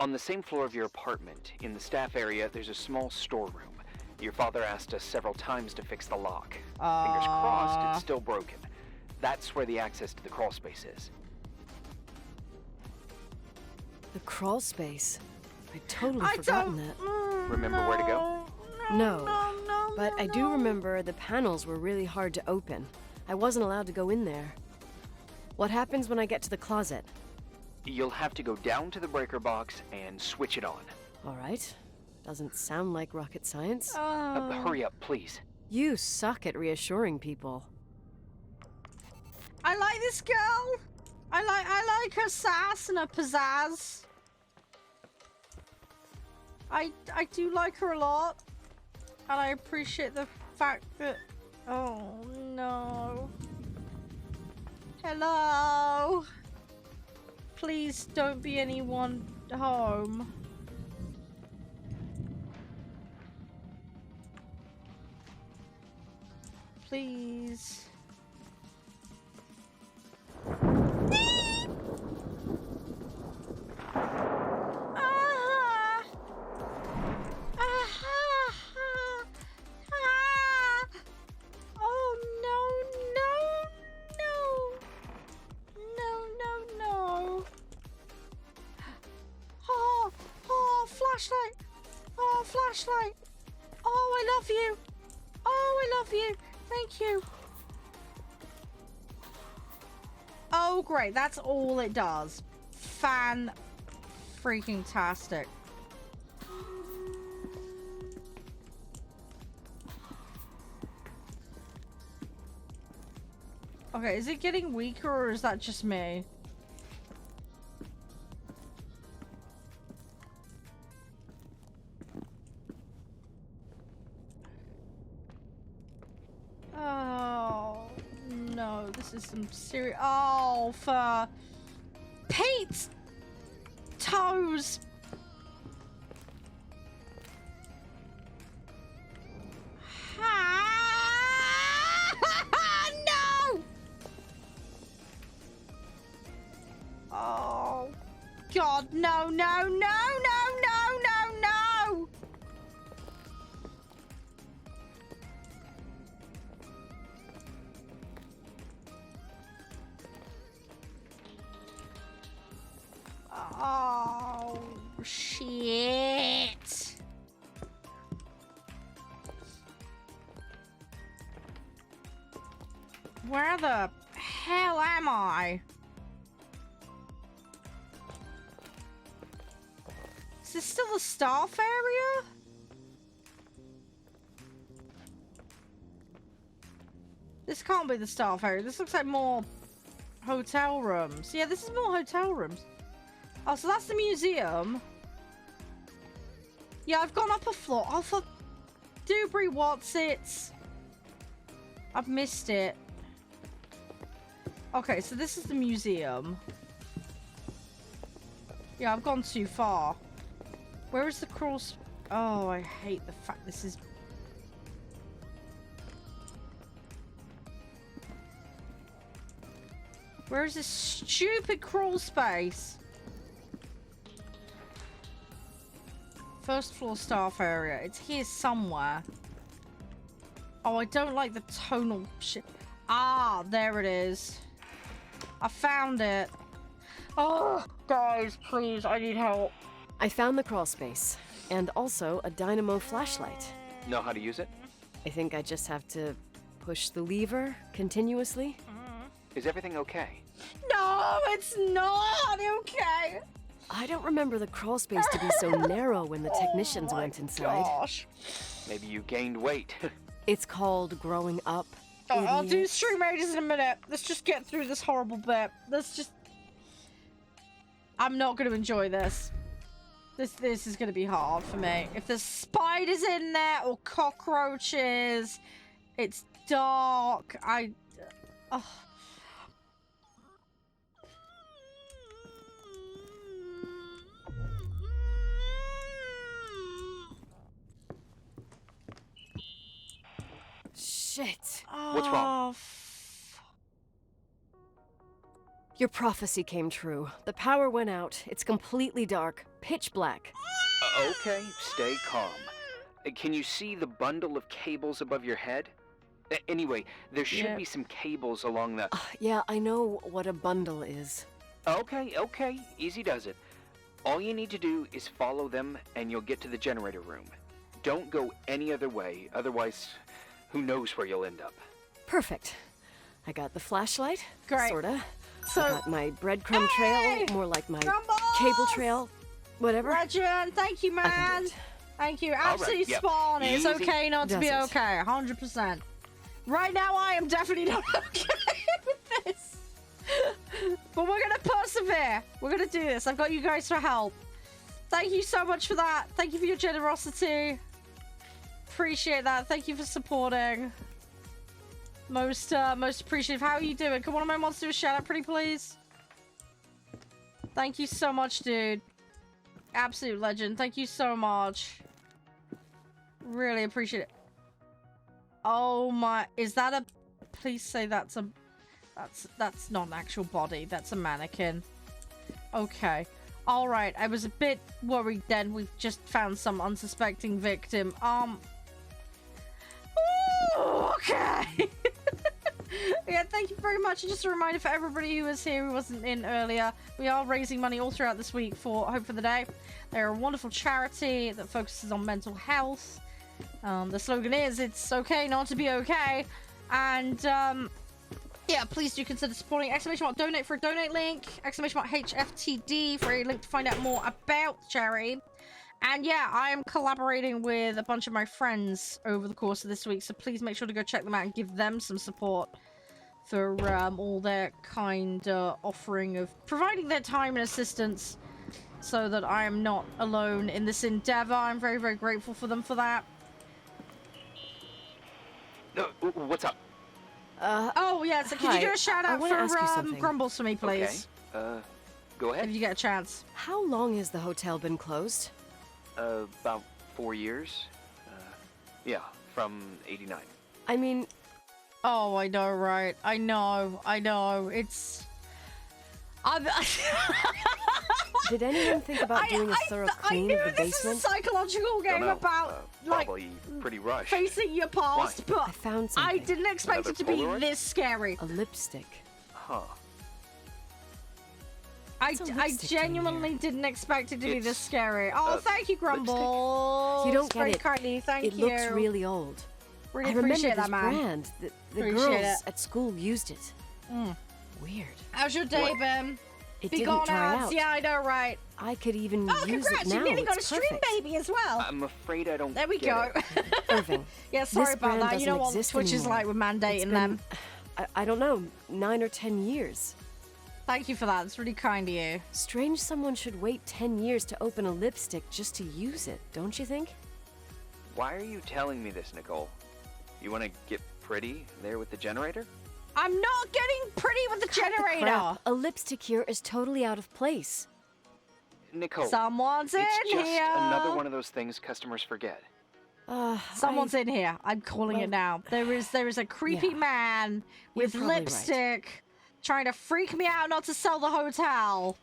On the same floor of your apartment, in the staff area, there's a small storeroom. Your father asked us several times to fix the lock. Fingers crossed, it's still broken. That's where the access to the crawl space is. The crawl space. I'd totally forgotten that. Remember where to go? No, but I do remember the panels were really hard to open. I wasn't allowed to go in there. What happens when I get to the closet? You'll have to go down to the breaker box and switch it on. All right. Doesn't sound like rocket science. Hurry up, please. You suck at reassuring people. I like this girl. I like her sass and her pizzazz. I do like her a lot. And I appreciate the fact that... Oh, no. Hello? Please don't be anyone home. Please. Flashlight! Oh, flashlight! Oh, I love you! Oh, I love you! Thank you! Oh, great. That's all it does. Fan-freaking-tastic. Okay, is it getting weaker or is that just me? Oh, no, this is some serious... Oh, for Pete's toes! No! Oh, God, no, no, no, no, no, no, no! Oh, shit. Where the hell am I? Is this still the staff area? This can't be the staff area. This looks like more hotel rooms. Yeah, this is more hotel rooms. Oh, so that's the museum. Yeah, I've gone up a floor. Oh, for Dewberry Whatsits. I've missed it. Okay, so this is the museum. Yeah, I've gone too far. Where is the crawl Oh, I hate the fact this is... Where is this stupid crawl space? First floor staff area. It's here somewhere. Oh, I don't like the tonal shit. Ah, there it is. I found it. Oh, guys, please, I need help. I found the crawl space, and also a dynamo flashlight. Know how to use it? I think I just have to push the lever continuously. Is everything okay? No, it's not okay. I don't remember the crawl space to be so narrow when the technicians went inside. Gosh. Maybe you gained weight. It's called growing up. Oh, I'll do idiot. stream raiders in a minute. Let's just get through this horrible bit. Let's just... I'm not going to enjoy this. This is going to be hard for me. If there's spiders in there or cockroaches, it's dark. Oh. Shit. What's wrong? Your prophecy came true. The power went out. It's completely dark. Pitch black. Okay, stay calm. Can you see the bundle of cables above your head? Anyway, there should be some cables along the... Yeah, I know what a bundle is. Okay, easy does it. All you need to do is follow them and you'll get to the generator room. Don't go any other way, otherwise, who knows where you'll end up. Perfect. I got the flashlight, Great. sorta. So, I got my breadcrumb trail, more like my cable trail, whatever. Regin, thank you, I can man. do it. Thank you. Absolutely yep. spawn. It's Easy okay not to be does it. okay. 100%. Right now, I am definitely not okay with this. But we're gonna persevere. We're gonna do this. I've got you guys for help. Thank you so much for that. Thank you for your generosity. Appreciate that. Thank you for supporting. Most appreciative. How are you doing? Come on, my wants to do a shout out, pretty please. Thank you so much, dude. Absolute legend. Thank you so much. Really appreciate it. Oh my, is that a... Please say that's a... That's not an actual body. That's a mannequin. Okay. Alright, I was a bit worried then. We've just found some unsuspecting victim. Ooh, okay. Yeah, thank you very much. Just a reminder for everybody who was here who wasn't in earlier, we are raising money all throughout this week for Hope for the Day. They're a wonderful charity that focuses on mental health. The slogan is, it's okay not to be okay. And, yeah, please do consider supporting. Exclamation mark donate for a donate link. Exclamation mark HFTD for a link to find out more about the charity. And yeah, I am collaborating with a bunch of my friends over the course of this week, so please make sure to go check them out and give them some support for all their kind offering of providing their time and assistance so that I am not alone in this endeavor. I'm very, very grateful for them for that. What's up? Oh, yeah, so could you do a shout out for Grumbles for me, please? Okay. Go ahead. If you get a chance. How long has the hotel been closed? About 4 years. Yeah, from 89. I mean... Oh, I know, right? I know. It's... Did anyone think about doing a thorough clean of the basement? This is a psychological game about, like, probably pretty rushed. facing your past, but I found something. I didn't expect it to be this scary. A lipstick. Huh. I genuinely didn't expect it to be this scary. Oh, thank you, Grumble. You don't get very it. kindly. Thank it you. looks really old. Really I remember appreciate this that, man. brand. The Appreciate girls it. at school used it. Weird. How's your day, Ben? It Be didn't gone dry out. out. Yeah, I know, right? I could even use congrats! it now. You nearly got a It's stream perfect. baby as well. I'm afraid I don't There we get go. it. Irving. Yeah, sorry this about brand that. You know doesn't what exist Twitch is anymore. like with mandating It's been, them. I don't know, 9 or 10 years. Thank you for that. It's really kind of you. Strange someone should wait 10 years to open a lipstick just to use it, don't you think? Why are you telling me this, Nicole? You want to get pretty there with the generator? I'm not getting pretty with the generator. Crap. A lipstick here is totally out of place. Nicole, Someone's in it's just here. another one of those things customers forget. Someone's in here. I'm calling it now. There is a creepy man with probably right. lipstick trying to freak me out not to sell the hotel.